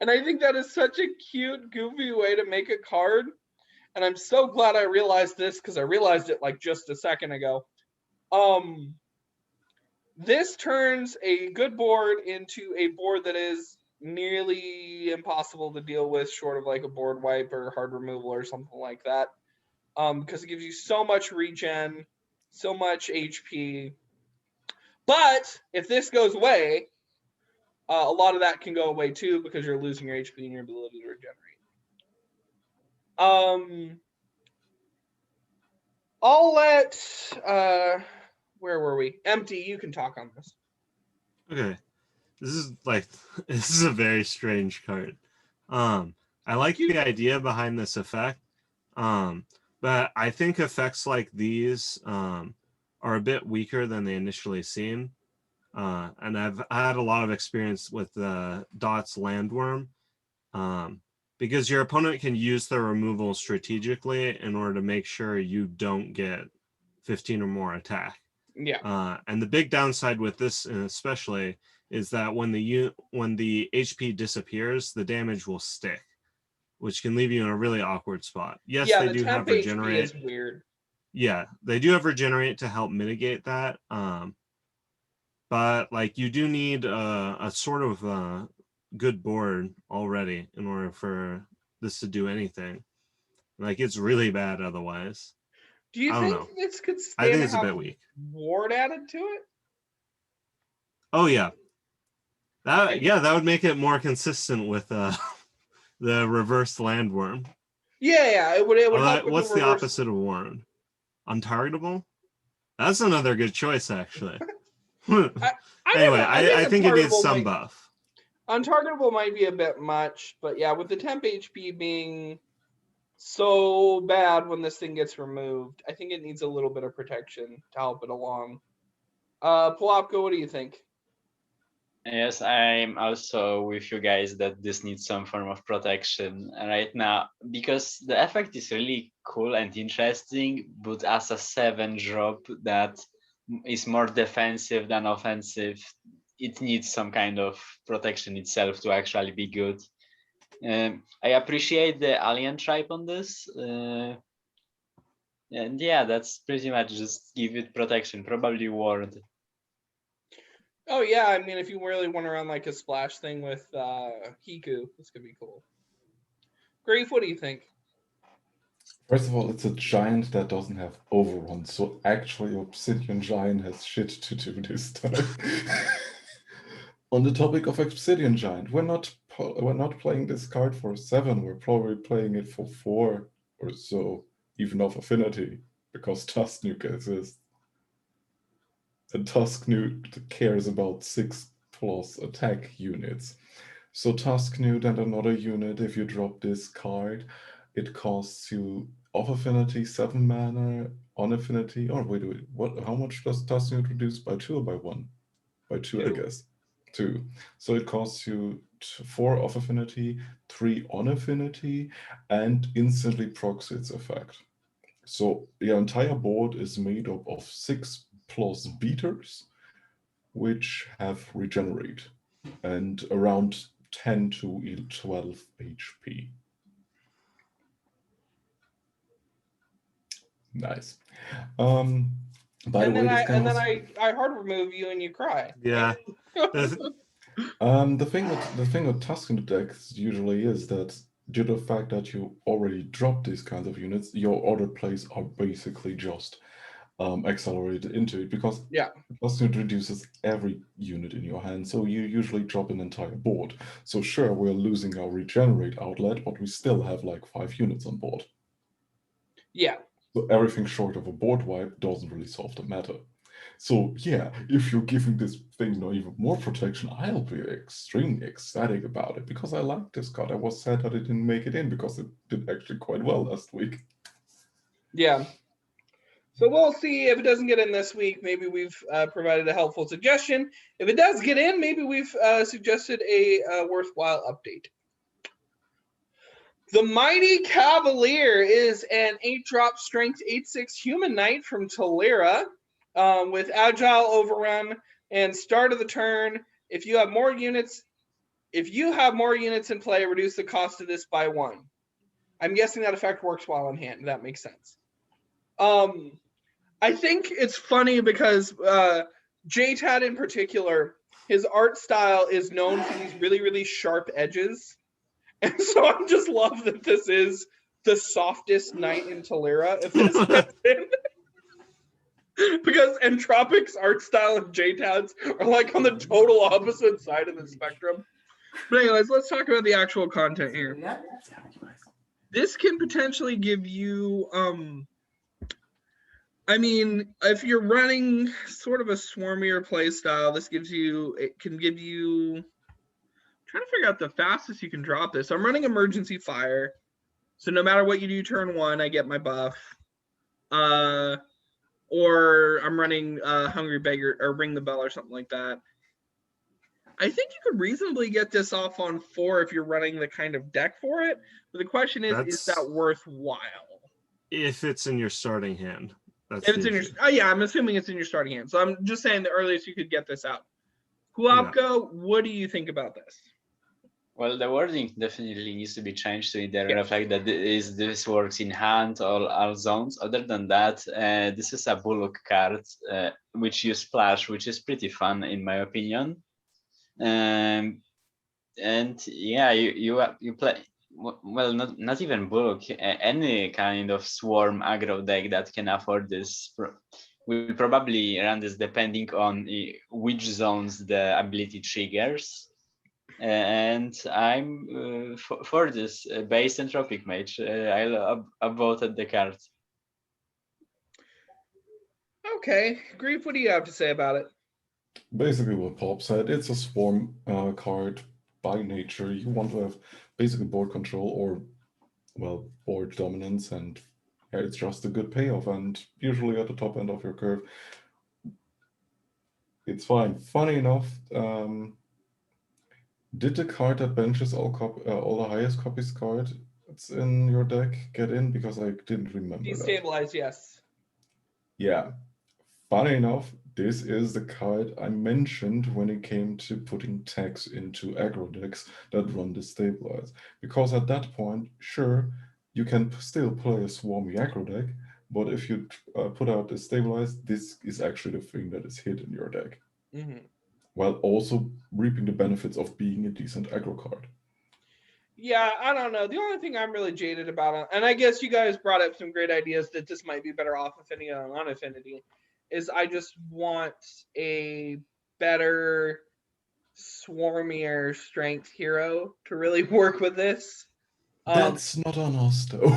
And I think that is such a cute, goofy way to make a card. And I'm so glad I realized this because I realized it like just a second ago. This turns a good board into a board that is nearly impossible to deal with, short of like a board wipe or hard removal or something like that. Because it gives you so much regen, so much HP. But if this goes away, a lot of that can go away too because you're losing your HP and your ability to regenerate. I'll let where were we? Empty, you can talk on this. Okay. This is a very strange card. I like the idea behind this effect. But I think effects like these are a bit weaker than they initially seem. And I've had a lot of experience with the Dot's Landworm. Because your opponent can use their removal strategically in order to make sure you don't get 15 or more attack. Yeah. And the big downside with this especially is that when the HP disappears, the damage will stick, which can leave you in a really awkward spot. Yes, yeah, they the do temp have HP regenerate. is weird. Yeah, they do have regenerate to help mitigate that. But like you do need a sort of good board already in order for this to do anything. Like it's really bad otherwise. Do you I don't think know. this could I stand think to it's a have bit weak. ward added to it? Oh yeah. That would make it more consistent with the reverse landworm. Yeah, it would help with what's the the reverse. opposite of worm? Untargetable? That's another good choice, actually. Anyway, I think it needs some buff. Untargetable might be a bit much, but yeah, with the temp HP being so bad when this thing gets removed, I think it needs a little bit of protection to help it along. Puapka, what do you think? Yes, I'm also with you guys that this needs some form of protection right now, because the effect is really cool and interesting, but as a 7-drop that is more defensive than offensive, it needs some kind of protection itself to actually be good. I appreciate the alien tribe on this. And yeah, that's pretty much just give it protection, probably ward. Oh yeah, I mean, if you really want to run like a splash thing with Hiku, this could be cool. Grief, what do you think? First of all, it's a giant that doesn't have overrun, so actually Obsidian Giant has shit to do this time. On the topic of Obsidian Giant, we're not playing this card for 7, we're probably playing it for 4 or so, even of affinity, because Tusknuke exists. And Tusknuke cares about 6+ attack units. So Tusknuke and another unit, if you drop this card, it costs you off affinity 7 mana, on affinity. Oh wait, what? How much does Tusknuke reduce by 2 or by 1? By 2, 2. I guess. 2. So it costs you 4 off affinity, 3 on affinity, and instantly procs its effect. So the entire board is made up of 6+ beaters, which have regenerate, and around 10 to 12 HP. Nice. By the way, I hard remove you and you cry. Yeah. The thing with Tusknuke decks usually is that due to the fact that you already dropped these kinds of units, your other plays are basically just accelerated into it, because Tusknuke reduces every unit in your hand, so you usually drop an entire board. So sure, we're losing our regenerate outlet, but we still have like 5 units on board. Yeah. So everything short of a board wipe doesn't really solve the matter. So yeah, if you're giving this thing even more protection, I'll be extremely ecstatic about it, because I like this card. I was sad that it didn't make it in, because it did actually quite well last week. Yeah. So we'll see if it doesn't get in this week. Maybe we've provided a helpful suggestion. If it does get in, maybe we've suggested a worthwhile update. The Mighty Cavalier is an 8-drop strength 8/6 human knight from Tolera with agile overrun and start of the turn. If you have more units in play, reduce the cost of this by 1. I'm guessing that effect works while in hand. That makes sense. I think it's funny because JTAD in particular, his art style is known for these really, really sharp edges. And so I just love that this is the softest knight in Tolera, if this gets in. Because Entropic's art style and JTAD's are like on the total opposite side of the spectrum. But anyways, let's talk about the actual content here. This can potentially give you, I mean, if you're running sort of a swarmier play style, it can give you, trying to figure out the fastest you can drop this. I'm running Emergency Fire. So no matter what you do turn 1, I get my buff. Or I'm running Hungry Beggar or Ring the Bell or something like that. I think you could reasonably get this off on 4 if you're running the kind of deck for it. But the question is that worthwhile? If it's in your starting hand. If it's in your, I'm assuming it's in your starting hand. So I'm just saying the earliest you could get this out. Puapka, what do you think about this? Well, the wording definitely needs to be changed to either reflect that this works in hand or all zones. Other than that, this is a bullock card, which you splash, which is pretty fun in my opinion. And yeah, you play well, not even bullock, any kind of swarm aggro deck that can afford this will probably run this depending on which zones the ability triggers. And I'm for this base Entropic Mage. I'll upvoted the card. Okay, Grief, what do you have to say about it? Basically what Pop said, it's a swarm card by nature. You want to have basically board control or, well, board dominance, and it's just a good payoff, and usually at the top end of your curve. It's fine. Funny enough, did the card that benches all the highest copies card that's in your deck get in? Because I didn't remember. Destabilize, yes. Yeah. Funny enough, this is the card I mentioned when it came to putting tags into aggro decks that run Destabilize. Because at that point, sure, you can still play a swarmy aggro deck, but if you put out the stabilize, this is actually the thing that is hit in your deck, while also reaping the benefits of being a decent aggro card. Yeah, I don't know. The only thing I'm really jaded about, and I guess you guys brought up some great ideas that this might be better off affinity than non-affinity, is I just want a better, swarmier strength hero to really work with this. That's not on us, though.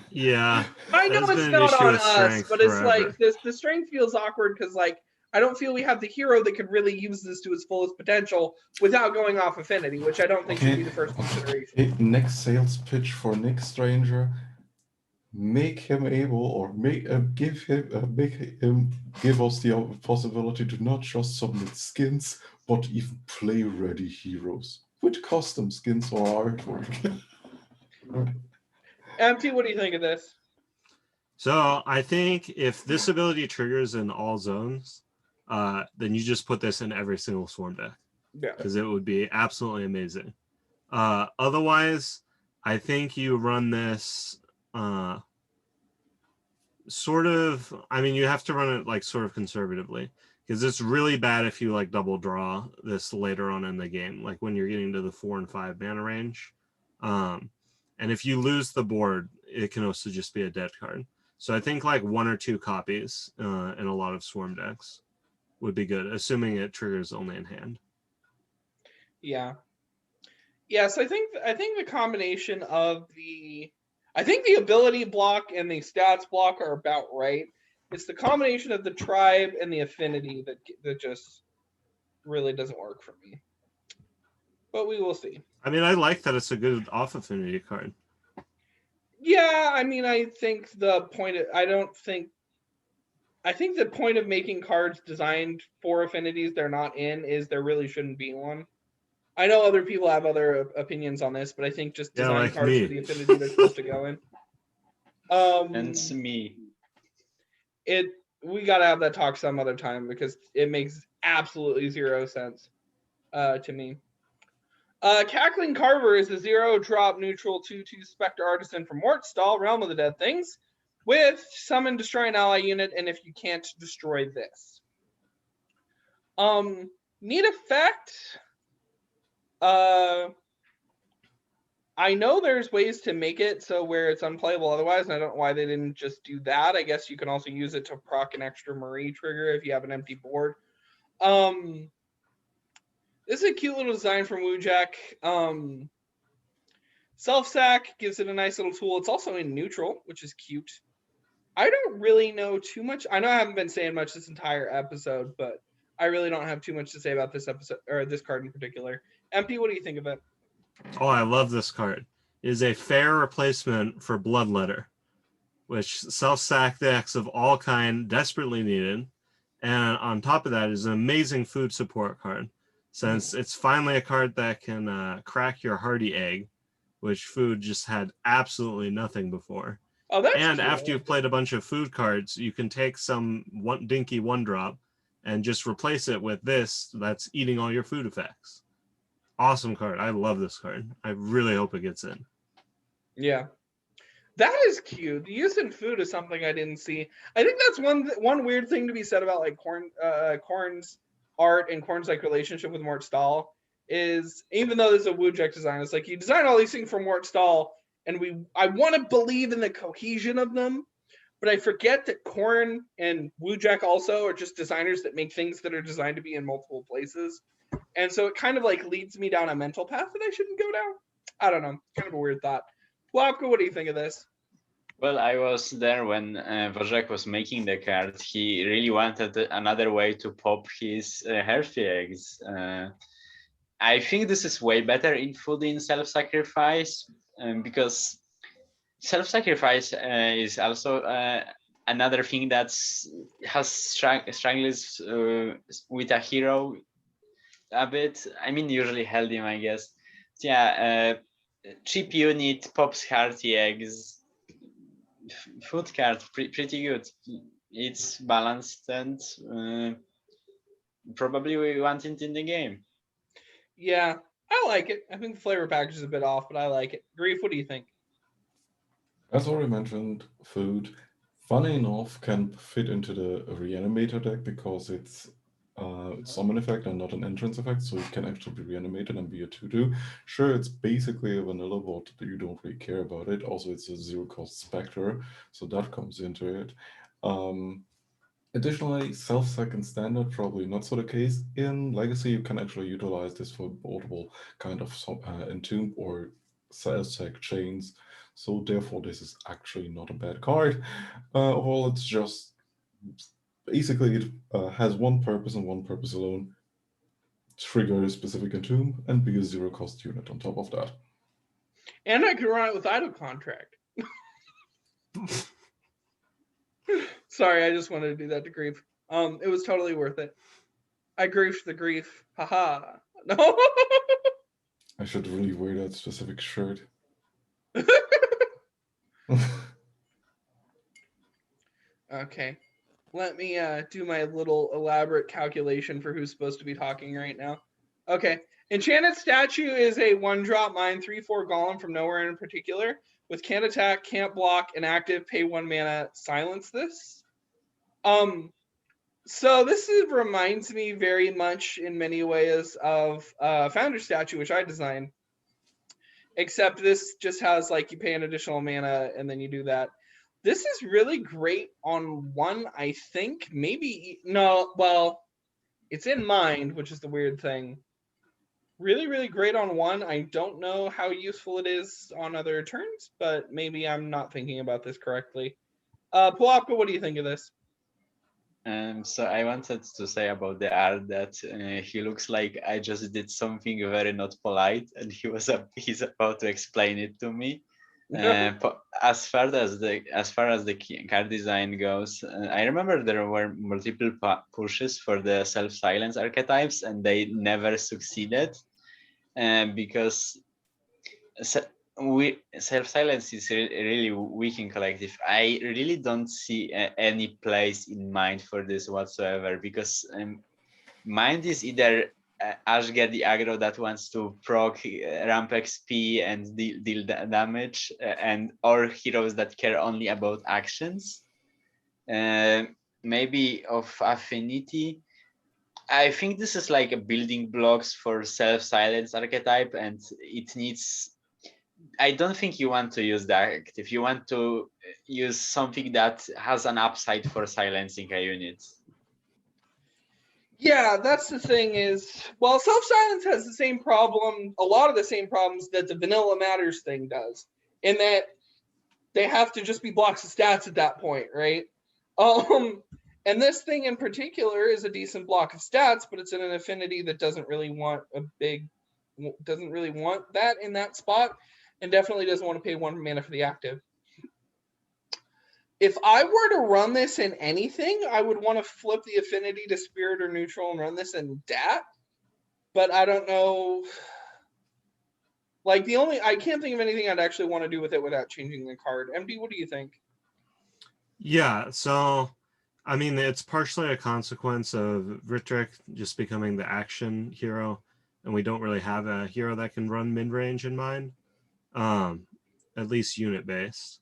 Yeah, I know it's not on us, but it's like the strength feels awkward because like I don't feel we have the hero that could really use this to its fullest potential without going off affinity, which I don't think should be the first consideration. Next sales pitch for Nick Stranger: make him able, or give us the possibility to not just submit skins, but even play-ready heroes with custom skins or artwork. MT, what do you think of this? So I think if this ability triggers in all zones, then you just put this in every single swarm deck. Yeah. Because it would be absolutely amazing. Otherwise, I think you run this sort of, I mean, you have to run it like sort of conservatively, because it's really bad if you like double draw this later on in the game, like when you're getting to the 4 and 5 mana range. And if you lose the board, it can also just be a dead card. So I think like 1 or 2 copies in a lot of swarm decks would be good, assuming it triggers only in hand. Yeah. Yes, I think the combination of the ability block and the stats block are about right. It's the combination of the tribe and the affinity that just really doesn't work for me. But we will see. I mean, I like that it's a good off affinity card. Yeah, I mean, I think the point of making cards designed for affinities they're not in is there really shouldn't be one. I know other people have other opinions on this, but I think just design like cards me. for the affinity they're supposed to go in. And me. We gotta have that talk some other time because it makes absolutely zero sense to me. Cackling Carver is a 0-drop neutral 2/2 Spectre Artisan from Mortstall, Realm of the Dead Things, with summon, destroy an ally unit, and if you can't destroy this. Neat effect. I know there's ways to make it so where it's unplayable otherwise, and I don't know why they didn't just do that. I guess you can also use it to proc an extra Marie trigger if you have an empty board. This is a cute little design from Wujek. Self-sack gives it a nice little tool. It's also in neutral, which is cute. I don't really know too much. I know I haven't been saying much this entire episode, but I really don't have too much to say about this episode or this card in particular. MP, what do you think of it? Oh, I love this card. It is a fair replacement for Bloodletter, which self-sack decks of all kind desperately needed. And on top of that is an amazing food support card, since it's finally a card that can crack your hearty egg, which food just had absolutely nothing before. Oh, that's and cool. After you've played a bunch of food cards, you can take some dinky 1-drop and just replace it with this that's eating all your food effects. Awesome card. I love this card. I really hope it gets in. Yeah. That is cute. The use in food is something I didn't see. I think that's one weird thing to be said about like Korn's art and Korn's like relationship with Mort Stahl is, even though there's a Wujek design, it's like you design all these things for Mort Stahl, and I want to believe in the cohesion of them, but I forget that Korn and Wujek also are just designers that make things that are designed to be in multiple places. And so it kind of like leads me down a mental path that I shouldn't go down. I don't know. Kind of a weird thought. Puapka, what do you think of this? Well, I was there when Wojak was making the card. He really wanted another way to pop his healthy eggs. I think this is way better in food in self-sacrifice because self-sacrifice is also another thing that has struggles with a hero a bit. I mean, usually held him, I guess. Yeah, cheap unit, pops hearty eggs, food card, pretty good. It's balanced and probably we want it in the game. Yeah, I like it. I think the flavor package is a bit off, but I like it. Grief, what do you think? As already mentioned, food, funny enough, can fit into the Reanimator deck because it's summon effect and not an entrance effect, so it can actually be reanimated and be a 2/2. Sure, it's basically a vanilla bot, but you don't really care about it. Also, it's a 0-cost Spectre, so that comes into it. Additionally, self-sec in Standard, probably not so the case. In Legacy, you can actually utilize this for multiple kind of entomb or self-sec chains, so therefore this is actually not a bad card. Well, it's just basically it has one purpose and one purpose alone: trigger a specific entomb and be a 0-cost unit on top of that. And I can run it with idle contract. Sorry, I just wanted to do that to Grief. It was totally worth it. I griefed the grief. Haha. No. I should really wear that specific shirt. Okay. Let me do my little elaborate calculation for who's supposed to be talking right now. Okay. Enchanted Statue is a 1-drop mine 3/4 golem from nowhere in particular. With can't attack, can't block, and active, pay 1 mana, silence this. So this reminds me very much in many ways of Founder Statue, which I designed. Except this just has like you pay an additional mana and then you do that. This is really great on 1, I think. Maybe no, well, it's in mind, which is the weird thing. Really, really great on 1. I don't know how useful it is on other turns, but maybe I'm not thinking about this correctly. Puapka, what do you think of this? So I wanted to say about the art that he looks like I just did something very not polite, and he's about to explain it to me. As far as the card design goes, I remember there were multiple pushes for the self-silence archetypes, and they never succeeded because self-silence is really weak in collective. I really don't see any place in mind for this whatsoever, because mind is either Ashgar the aggro that wants to proc ramp XP and deal damage, and or heroes that care only about actions. Maybe of affinity. I think this is like a building blocks for self-silence archetype, and it needs. I don't think you want to use that active. You want to use something that has an upside for silencing a unit. Yeah, that's the thing is, well, self-silence has the same problem, a lot of the same problems that the Vanilla Matters thing does, in that they have to just be blocks of stats at that point, right? And this thing in particular is a decent block of stats, but it's in an affinity that doesn't really want that in that spot, and definitely doesn't want to pay 1 mana for the active. If I were to run this in anything, I would want to flip the affinity to spirit or neutral and run this in DAT. But I don't know. Like I can't think of anything I'd actually want to do with it without changing the card. MD, what do you think? Yeah, so I mean, it's partially a consequence of Ritrick just becoming the action hero, and we don't really have a hero that can run mid-range in mind, at least unit-based.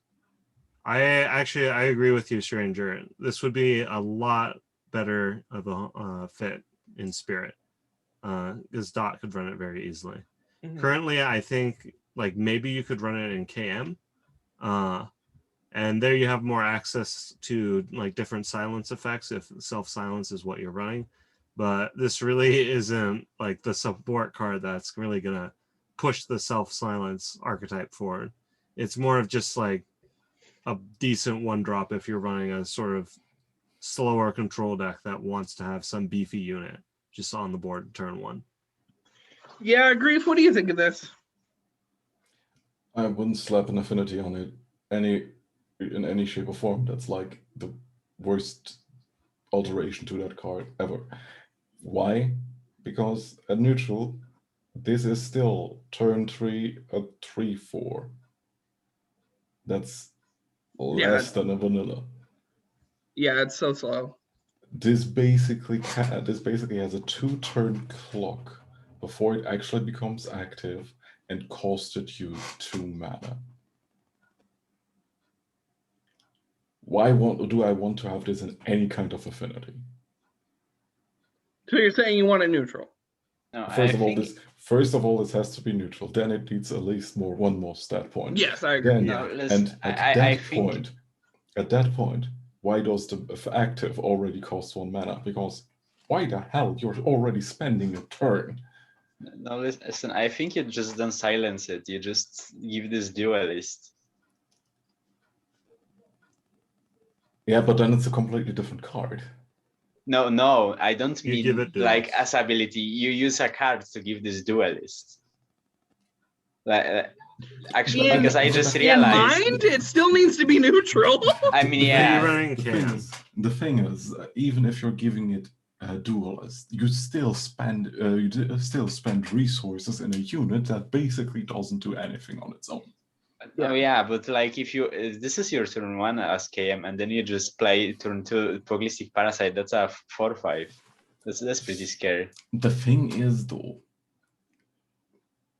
I agree with you, Stranger. This would be a lot better of a fit in Spirit, because Dot could run it very easily. Mm-hmm. Currently, I think like maybe you could run it in KM, and there you have more access to like different silence effects if self-silence is what you're running. But this really isn't like the support card that's really gonna push the self-silence archetype forward. It's more of just like a decent 1-drop if you're running a sort of slower control deck that wants to have some beefy unit just on the board turn 1. Yeah, Grief, what do you think of this? I wouldn't slap an affinity on it in any shape or form. That's like the worst alteration to that card ever. Why? Because at neutral, this is still turn 3 a 3/4. That's less than a vanilla. Yeah, it's so slow. This basically has a 2-turn clock before it actually becomes active and costed you 2 mana. do I want to have this in any kind of affinity? So you're saying you want a neutral? No, First of all, this has to be neutral. Then it needs at least one more stat point. Yes, I agree. Then, No, listen, at that point, why does the active already cost 1 mana? Because why the hell you're already spending a turn? No, listen, I think you just don't silence it. You just give this duelist. Yeah, but then it's a completely different card. No, I don't You mean give it like duelist. as ability. You use a card to give this duelist. Actually, because I just In realized. mind, it still needs to be neutral. I mean, Are you yeah. running The cam? thing is, even if you're giving it a duelist, you still spend resources in a unit that basically doesn't do anything on its own. Oh yeah, but like if you this is your turn 1 as KM, and then you just play turn 2 Pugilistic Parasite, that's a 4/5. That's pretty scary. The thing is, though,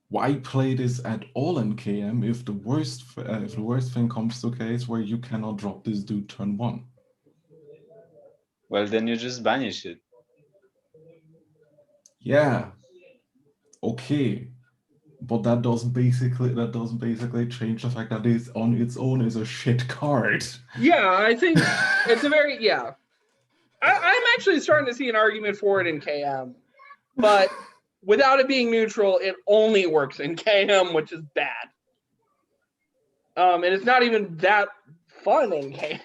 why play this at all in KM if the worst thing comes to a case where you cannot drop this dude turn 1? Well, then you just banish it. Yeah. Okay. But that doesn't basically change the fact that this on its own is a shit card. Yeah, I think it's a very I'm actually starting to see an argument for it in KM, but without it being neutral, it only works in KM, which is bad. And it's not even that fun in KM.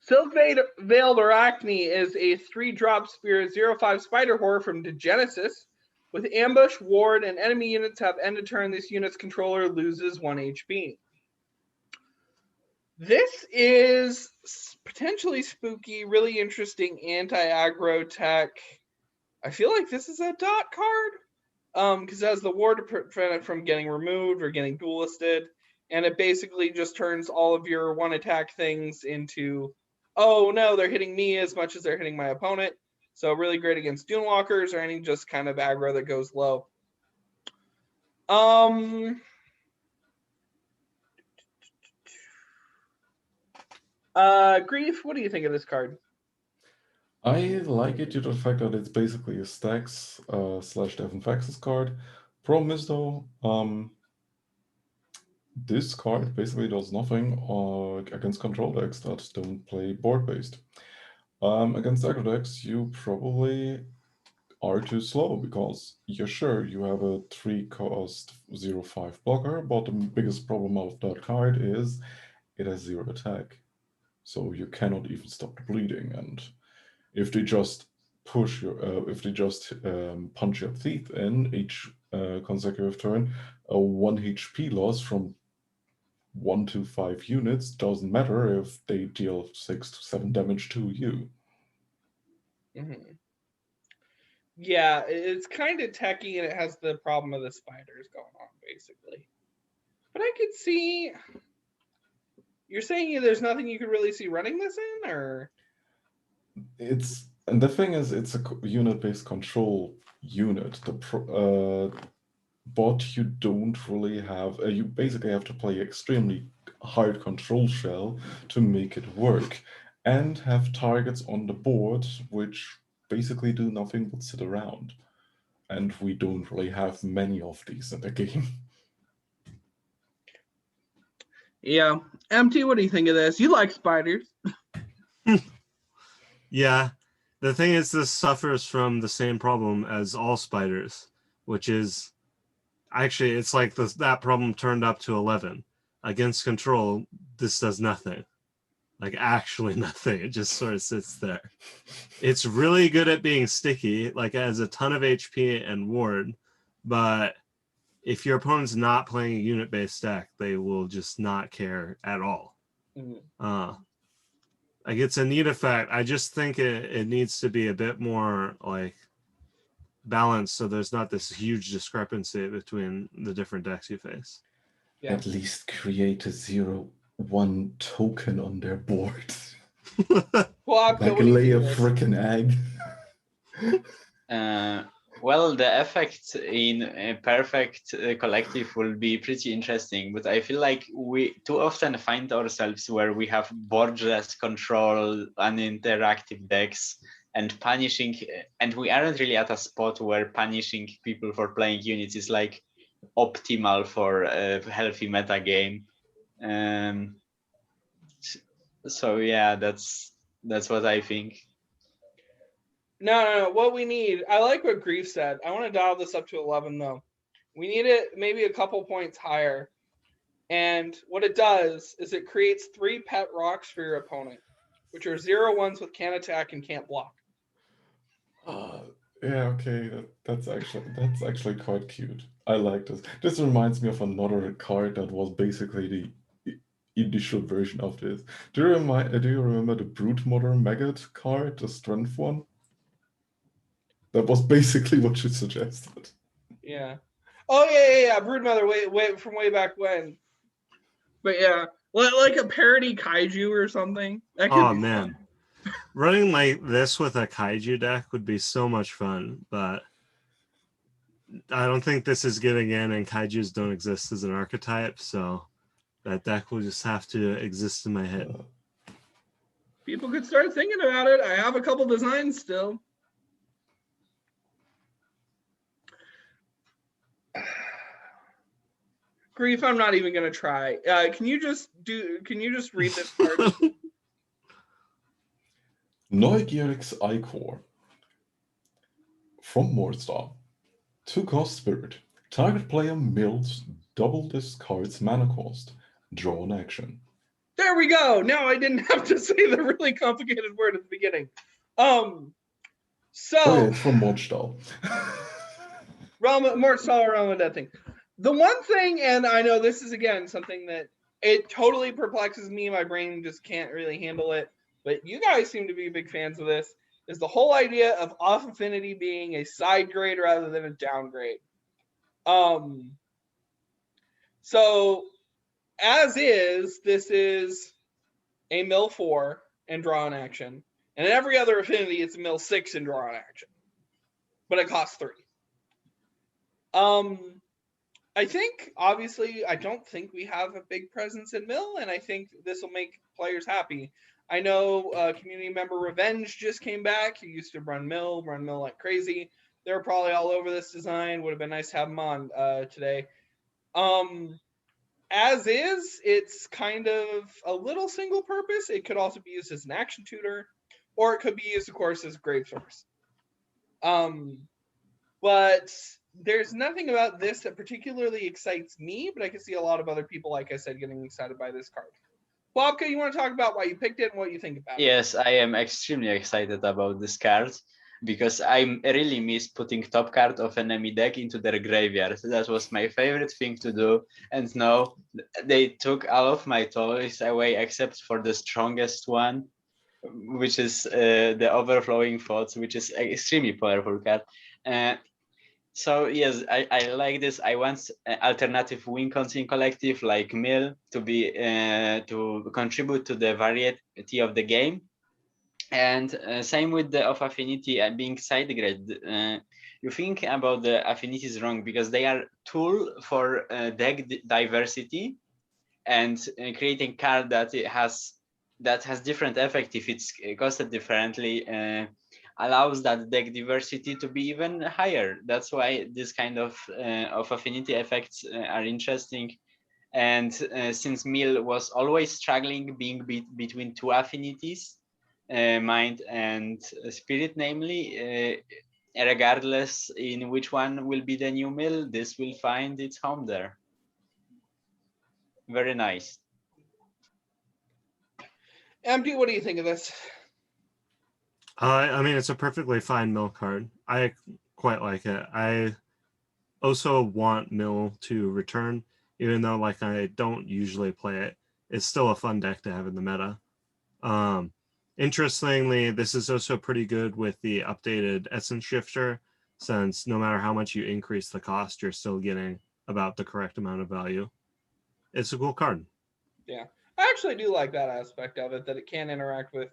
Silk-Veiled Arachne is a 3-drop spirit 0/5 spider horror from Degenesis. With ambush, ward, and enemy units have end of turn, this unit's controller loses 1 HP. This is potentially spooky, really interesting anti-aggro tech. I feel like this is a dot card because it has the ward to prevent it from getting removed or getting duelisted, and it basically just turns all of your 1-attack things into, oh no, they're hitting me as much as they're hitting my opponent. So really great against Dunewalkers or any just kind of aggro that goes low. Grief, what do you think of this card? I like it due to the fact that it's basically a stacks / Devon Faxes card. Problem is though, this card basically does nothing against control decks that don't play board based. Against aggro decks, you probably are too slow because you're sure you have a 3-cost 0/5 blocker, but the biggest problem of that card is it has 0 attack. So you cannot even stop the bleeding, and if they just punch your teeth in each consecutive turn, a 1 HP loss from 1 to 5 units doesn't matter if they deal 6 to 7 damage to you. Mm-hmm. Yeah, it's kind of techy, and it has the problem of the spiders going on, basically. But I could see... You're saying there's nothing you could really see running this in, or? And the thing is, it's a unit-based control unit. But you don't really have... you basically have to play extremely hard control shell to make it work, and have targets on the board which basically do nothing but sit around. And we don't really have many of these in the game. Yeah. MT, what do you think of this? You like spiders. Yeah. The thing is, this suffers from the same problem as all spiders, which is actually, it's like that problem turned up to 11. Against control, this does nothing. Like, actually nothing. It just sort of sits there. It's really good at being sticky, like it has a ton of HP and ward, but if your opponent's not playing a unit-based deck, they will just not care at all. Mm-hmm. Like, it's a neat effect. I just think it needs to be a bit more like balanced, so there's not this huge discrepancy between the different decks you face. Yeah. At least create a 0/1 token on their board. Puapka, Like what do you lay a think of this? freaking egg. Well, the effect in a perfect collective will be pretty interesting, but I feel like we too often find ourselves where we have borderless control, uninteractive decks, and punishing, and we aren't really at a spot where punishing people for playing units is like optimal for a healthy meta game. So yeah, that's what I think. No. What we need, I like what Grief said. I want to dial this up to 11 though. We need it maybe a couple points higher. And what it does is it creates 3 pet rocks for your opponent, which are 0/1s with can't attack and can't block. Yeah, okay, that's actually quite cute. I like this. This reminds me of another card that was basically the initial version of this. Do you remember the Brute Mother Maggot card, the strength one? That was basically what you suggested. Yeah. Oh yeah. Broodmother, wait, from way back when. But yeah, like a parody kaiju or something. That could be man, fun. Running like this with a kaiju deck would be so much fun, but I don't think this is getting in, and kaijus don't exist as an archetype, so that deck will just have to exist in my head. People could start thinking about it. I have a couple designs still. Grief, I'm not even gonna try. Can you just read this card? Neugierig's Ichor. From Mordstar. 2-cost spirit. Target player mills double this card's mana cost. Draw an action. There we go. Now I didn't have to say the really complicated word at the beginning. So oh yeah, it's from Mordstar. Mordstar, Realm of Death thing. The one thing, and I know this is again something that it totally perplexes me. My brain just can't really handle it. But you guys seem to be big fans of this. Is the whole idea of off affinity being a side grade rather than a downgrade. So as is, this is a mill 4 and draw an action. And in every other affinity, it's a mill 6 and draw an action. But it costs 3. I think, obviously, I don't think we have a big presence in mill, and I think this will make players happy. I know community member Revenge just came back. He used to run mill like crazy. They're probably all over this design. Would have been nice to have them on today. As is, it's kind of a little single purpose. It could also be used as an action tutor, or it could be used, of course, as grave source. But there's nothing about this that particularly excites me, but I can see a lot of other people, like I said, getting excited by this card. Puapka, you want to talk about why you picked it and what you think about it? Yes, I am extremely excited about this card because I really miss putting top card of enemy deck into their graveyard. That was my favorite thing to do, and now they took all of my toys away except for the strongest one, which is the Overflowing Thoughts, which is an extremely powerful card. So yes, I like this. I want alternative win cons in collective like mill to be to contribute to the variety of the game, and same with the of affinity and being side grade. You think about the affinities wrong because they are tool for deck diversity and creating card that it has different effect if it's costed differently. Allows that deck diversity to be even higher. That's why this kind of affinity effects are interesting. And since Mill was always struggling being between 2 affinities, mind and spirit, namely, regardless in which one will be the new Mill, this will find its home there. Very nice. MD, what do you think of this? I mean, it's a perfectly fine mill card. I quite like it. I also want mill to return, even though like I don't usually play it. It's still a fun deck to have in the meta. Interestingly, this is also pretty good with the updated Essence Shifter, since no matter how much you increase the cost, you're still getting about the correct amount of value. It's a cool card. Yeah, I actually do like that aspect of it, that it can interact with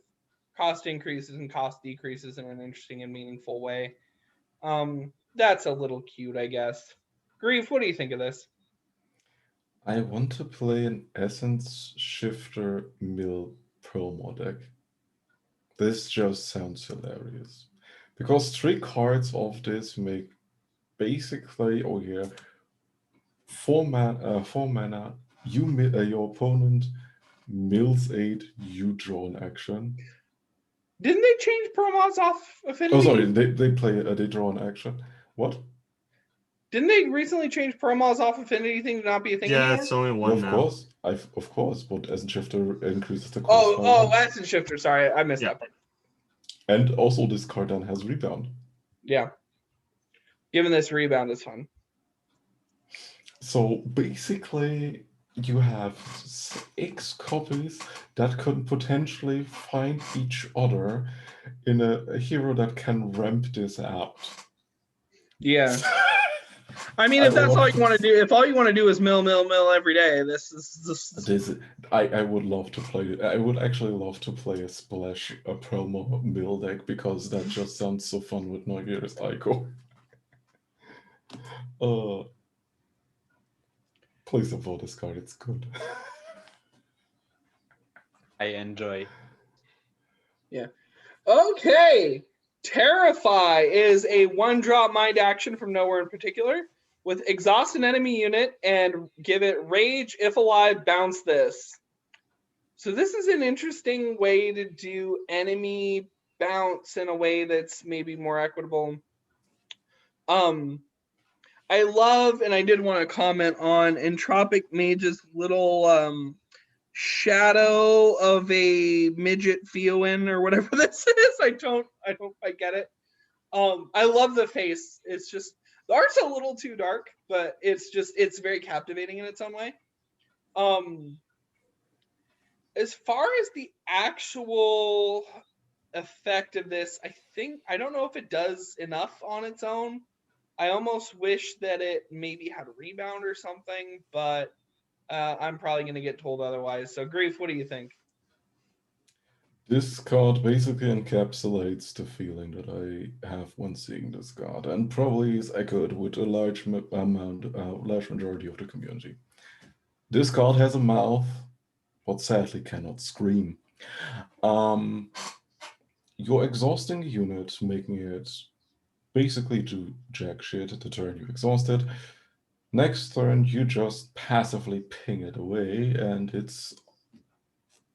cost increases and cost decreases in an interesting and meaningful way. That's a little cute, I guess. Grief, what do you think of this? I want to play an Essence Shifter Mill promo deck. This just sounds hilarious. Because 3 cards of this make basically, 4 mana, your opponent mills 8, you draw an action. Didn't they change promos off Affinity? Oh, sorry, they draw an action. What? Didn't they recently change promos off Affinity thing to not be a thing anymore? It's only one now. Of course, but Essence Shifter increases the cost. Oh, Essence Shifter, sorry, I missed that part. And also this card then has Rebound. Yeah. Given this Rebound is fun. So basically, you have 6 copies that could potentially find each other in a hero that can ramp this out. Yeah. I mean, if that's all you want to do, if all you want to do is mill every day, I would love to play it. I would actually love to play a promo mill deck, because that just sounds so fun with Neugierig's Ichor. Please don't vote this card, it's good. I enjoy. Yeah. Okay. Terrify is a 1-drop mind action from nowhere in particular with exhaust an enemy unit and give it rage. If alive, bounce this. So this is an interesting way to do enemy bounce in a way that's maybe more equitable. I love, and I did want to comment on Entropic Mage's little shadow of a midget Theowen or whatever this is. I don't quite get it. I love the face. It's just, the art's a little too dark, but it's very captivating in its own way. As far as the actual effect of this, I don't know if it does enough on its own. I almost wish that it maybe had a rebound or something, but I'm probably going to get told otherwise. So, Grief, what do you think? This card basically encapsulates the feeling that I have when seeing this card, and probably is echoed with a large majority of the community. This card has a mouth, but sadly cannot scream. You're exhausting a unit, making it basically do jack shit the turn you exhausted. Next turn, you just passively ping it away, and it's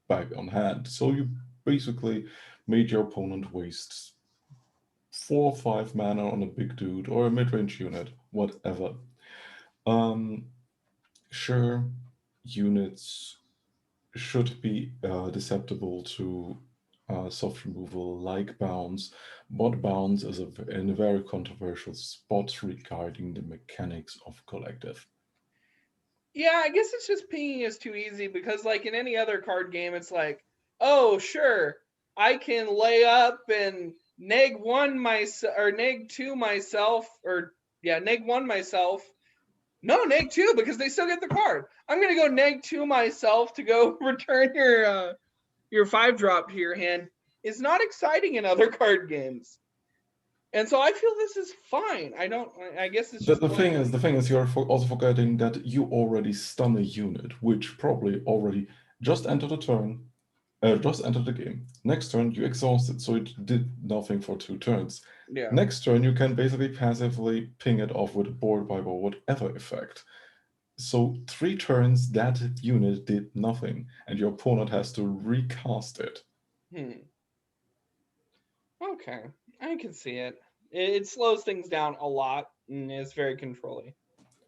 back on hand. So you basically made your opponent waste 4 or 5 mana on a big dude or a mid-range unit, whatever. Sure, units should be susceptible to soft removal like Bounce, but Bounce is in a very controversial spot regarding the mechanics of collective. Yeah, I guess it's just pinging is too easy, because like in any other card game, it's like, oh, sure, I can lay up and neg 1 myself, or neg 2 myself, or yeah, neg 1 myself. No, neg 2, because they still get the card. I'm going to go neg 2 myself to go return your 5-drop to your hand. It's not exciting in other card games. And so I feel this is fine. I guess it's just... The thing is, you're also forgetting that you already stun a unit, which probably already just entered the turn, just entered the game. Next turn, you exhausted, so it did nothing for 2 turns. Yeah. Next turn, you can basically passively ping it off with a board wipe or whatever effect. So 3 turns, that unit did nothing, and your opponent has to recast it. Okay, I can see it. It slows things down a lot, and is very controlling.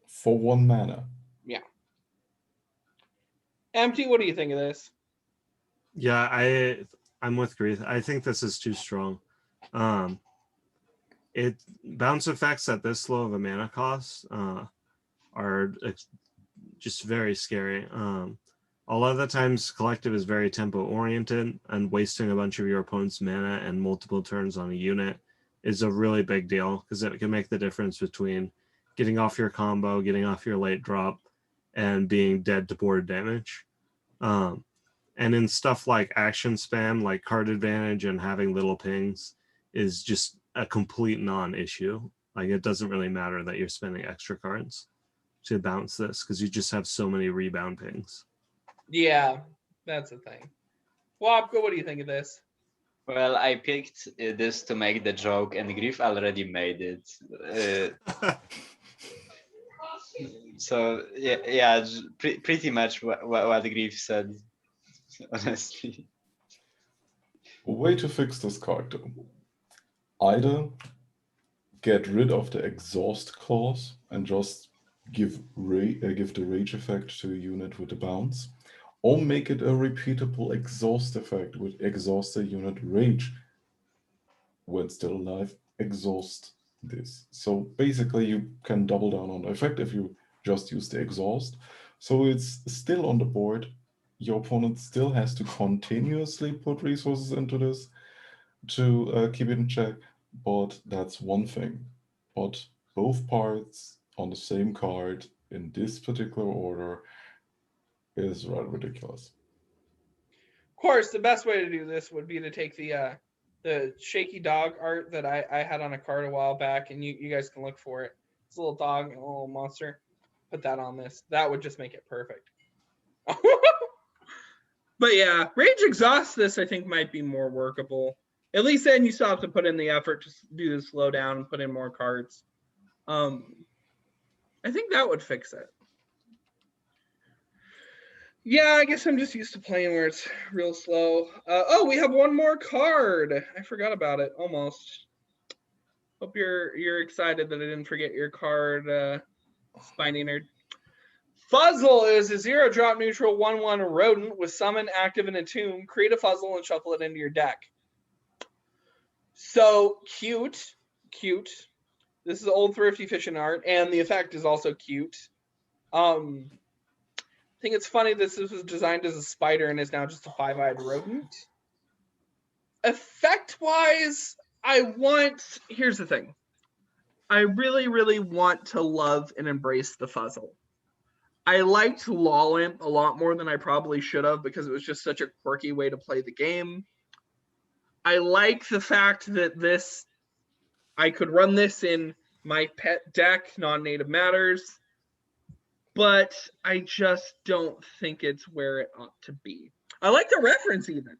For 1 mana. Yeah. Empty, what do you think of this? Yeah, I'm with Grief. I think this is too strong. Bounce effects at this low of a mana cost are just very scary. A lot of the times collective is very tempo oriented, and wasting a bunch of your opponent's mana and multiple turns on a unit is a really big deal, because it can make the difference between getting off your combo, getting off your late drop, and being dead to board damage. And in stuff like action spam, like card advantage and having little pings is just a complete non-issue. Like, it doesn't really matter that you're spending extra cards to bounce this, because you just have so many rebound pings. Yeah, that's the thing. Puapka, what do you think of this? Well, I picked this to make the joke, and Griff already made it. So yeah, pretty much what Griff said, honestly. A way to fix this card, though. Either get rid of the exhaust clause and just give the rage effect to a unit with a bounce, or make it a repeatable exhaust effect with exhaust a unit rage. When still alive, exhaust this. So basically you can double down on the effect if you just use the exhaust. So it's still on the board. Your opponent still has to continuously put resources into this to keep it in check, but that's one thing. But both parts on the same card in this particular order is rather ridiculous. Of course, the best way to do this would be to take the shaky dog art that I had on a card a while back, and you guys can look for it. It's a little dog and a little monster. Put that on this. That would just make it perfect. But yeah, Rage Exhaust this I think might be more workable. At least then you still have to put in the effort to do the slowdown and put in more cards. I think that would fix it. Yeah, I guess I'm just used to playing where it's real slow. Oh, we have one more card. I forgot about it almost. Hope you're excited that I didn't forget your card, Spiny Nerd. Fuzzle is a 0-drop neutral 1/1 rodent with summon, active, and attune. Create a Fuzzle and shuffle it into your deck. So cute. This is old thrifty fishing art, and the effect is also cute. I think it's funny this was designed as a spider and is now just a 5-eyed rodent. Effect-wise, here's the thing. I really, really want to love and embrace the Fuzzle. I liked Lawlimp a lot more than I probably should have because it was just such a quirky way to play the game. I like the fact that I could run this in my pet deck, non-native matters, but I just don't think it's where it ought to be. I like the reference even,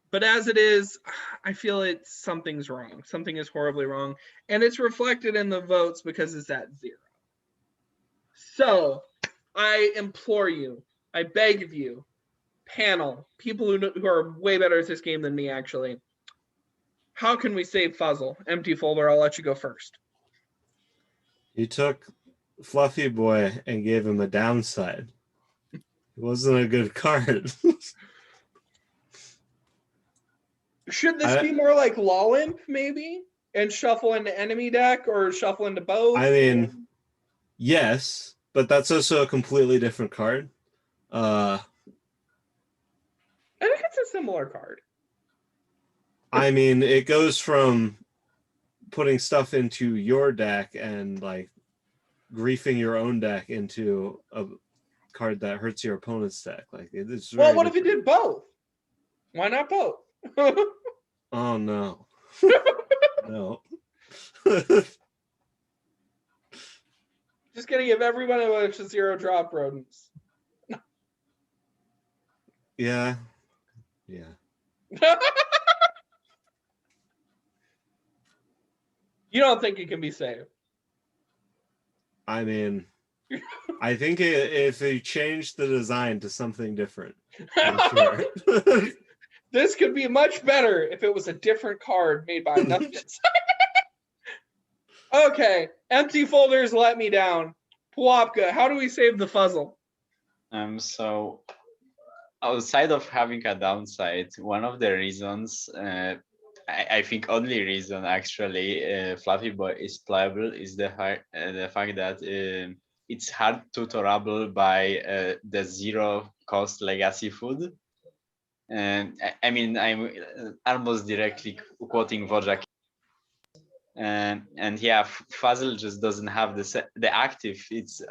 but as it is, I feel something's wrong. Something is horribly wrong, and it's reflected in the votes because it's at 0. So I implore you, I beg of you, panel, people who are way better at this game than me actually, how can we save Fuzzle? Empty folder, I'll let you go first. You took Fluffy Boy and gave him a downside. It wasn't a good card. Should this be more like Lawlimp, maybe? And shuffle into enemy deck or shuffle into both? I mean, yes, but that's also a completely different card. I think it's a similar card. I mean, it goes from putting stuff into your deck and like griefing your own deck into a card that hurts your opponent's deck. Like it's well, what if you did both? Why not both? Oh no. No. Just gonna give everyone a bunch of 0-drop rodents. Yeah. You don't think it can be saved? I mean, I think if they change the design to something different, I'm sure. This could be much better if it was a different card made by another designer. Okay, empty folders let me down. Puapka, how do we save the Fuzzle? So outside of having a downside, one of the reasons, I think only reason actually, Fluffy Boy is playable is the fact that it's hard tutorable by the 0-cost legacy food. And I mean, I'm almost directly quoting Wojak. And yeah, Fuzzle just doesn't have the active. It's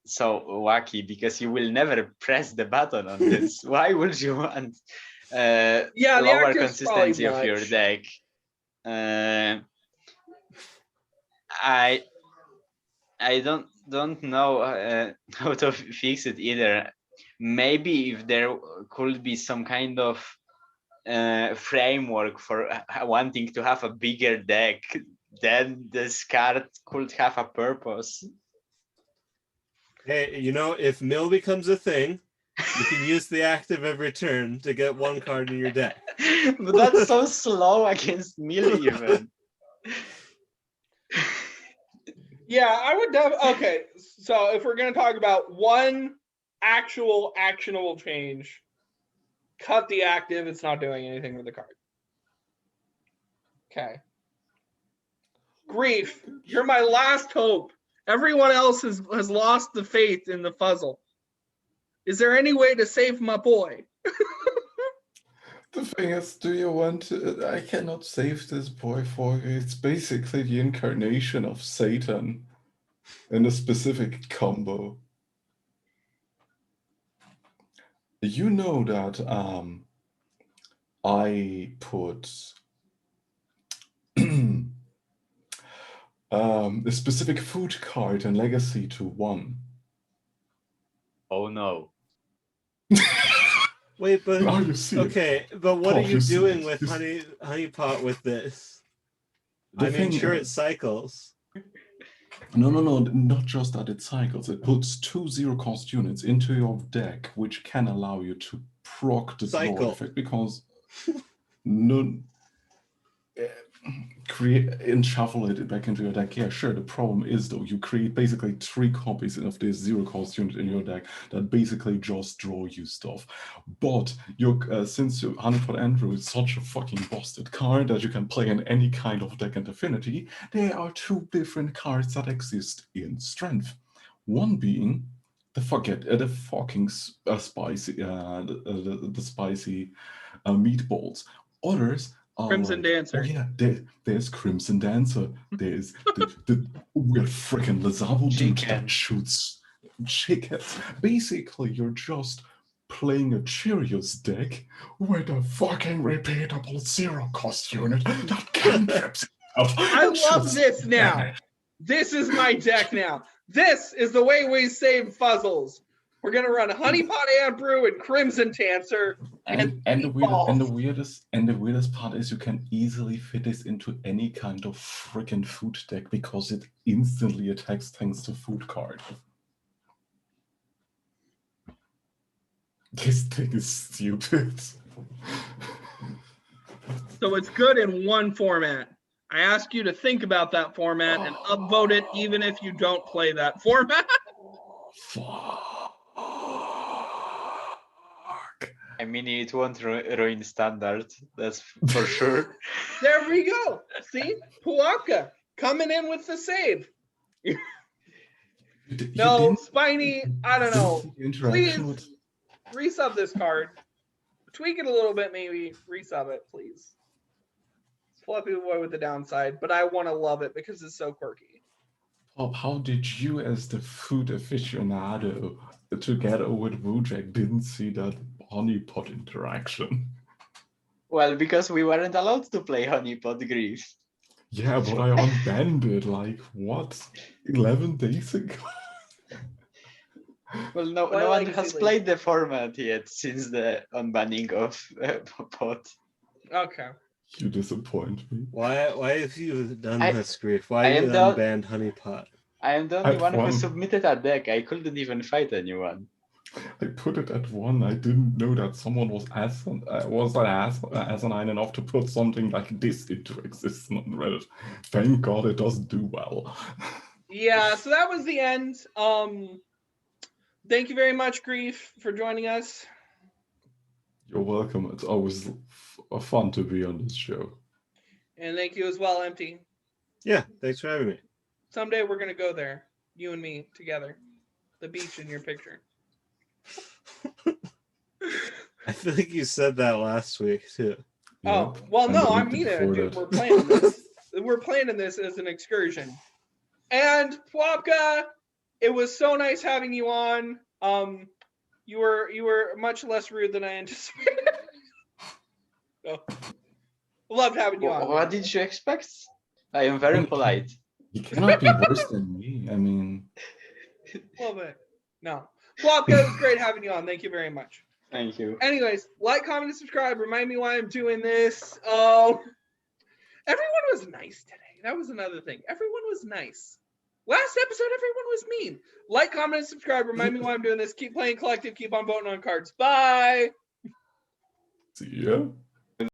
so wacky because you will never press the button on this. Why would you want lower consistency of your deck? I don't know how to fix it either. Maybe if there could be some kind of framework for wanting to have a bigger deck, then this card could have a purpose. Hey, you know, if mill becomes a thing, you can use the active every turn to get one card in your deck. But that's so slow against melee even. Yeah, I would okay, so if we're going to talk about one actual actionable change, cut the active. It's not doing anything with the card. Okay. Grief, you're my last hope. Everyone else has lost the faith in the Fuzzle. Is there any way to save my boy? The thing is, do you want to, I cannot save this boy for you. It's basically the incarnation of Satan in a specific combo. You know that I put a specific food card in Legacy to 1. Oh no. Wait, but Now you see okay, but what Oh, are you you see doing it. with honeypot with this? The I mean, thing sure, is- it cycles. No, not just that it cycles. It puts 2 0-cost units into your deck, which can allow you to proc the Cycle. draw effect because no, create and shuffle it back into your deck. Yeah, sure. The problem is though, you create basically 3 copies of this 0-cost unit in your deck that basically just draw you stuff. But since your Honeypot Andrew is such a fucking busted card that you can play in any kind of deck and affinity, there are 2 different cards that exist in strength. One being the fucking spicy meatballs. Others are Crimson like, Dancer. Oh yeah, there's Crimson Dancer. There's the weird freaking Lazavo dude that Chicken. shoots chickens. Basically, you're just playing a Cheerios deck with a fucking repeatable 0-cost unit that cantrips. I love this now. This is my deck now. This is the way we save Fuzzles. We're gonna run Honeypot Andrew and Crimson Dancer. And the weirdest part is you can easily fit this into any kind of freaking food deck because it instantly attacks thanks to food card. This thing is stupid. So it's good in one format. I ask you to think about that format and upvote it even if you don't play that format. Fuck. I mean, it won't ruin standard, that's for sure. There we go. See? Puapka coming in with the save. No, Spiny, I don't know. Please resub this card. Tweak it a little bit, maybe. Resub it, please. Fluffy boy with the downside, but I want to love it because it's so quirky. Bob, how did you, as the food aficionado, together with Wujek, didn't see that honeypot interaction? Well, because we weren't allowed to play honeypot Grief. Yeah, but I unbanned it, like, what? 11 days ago? Well, no one has played the format yet since the unbanning of pot. Okay. You disappoint me. Why have you done this, Grief? Why I have you am unbanned honeypot? I am the only At one who one. submitted a deck. I couldn't even fight anyone. I put it at 1. I didn't know that someone was asinine enough to put something like this into existence on Reddit. Thank God it doesn't do well. Yeah, so that was the end. Thank you very much, Grief, for joining us. You're welcome. It's always fun to be on this show. And thank you as well, Empty. Yeah, thanks for having me. Someday we're going to go there, you and me together. The beach in your picture. I feel like you said that last week, too. Oh, Yep. well, And no, the I week mean it, before dude. that. We're planning this. We're planning this as an excursion. And Puapka, it was so nice having you on. You were much less rude than I anticipated. So, loved having you on. What did you expect? I am very polite. You cannot be worse than me. I mean, Love it. No. Puapka, it was great having you on. Thank you very much. Thank you. Anyways, like, comment, and subscribe. Remind me why I'm doing this. Everyone was nice today. That was another thing. Everyone was nice. Last episode, everyone was mean. Like, comment, and subscribe. Remind me why I'm doing this. Keep playing collective. Keep on voting on cards. Bye. see ya.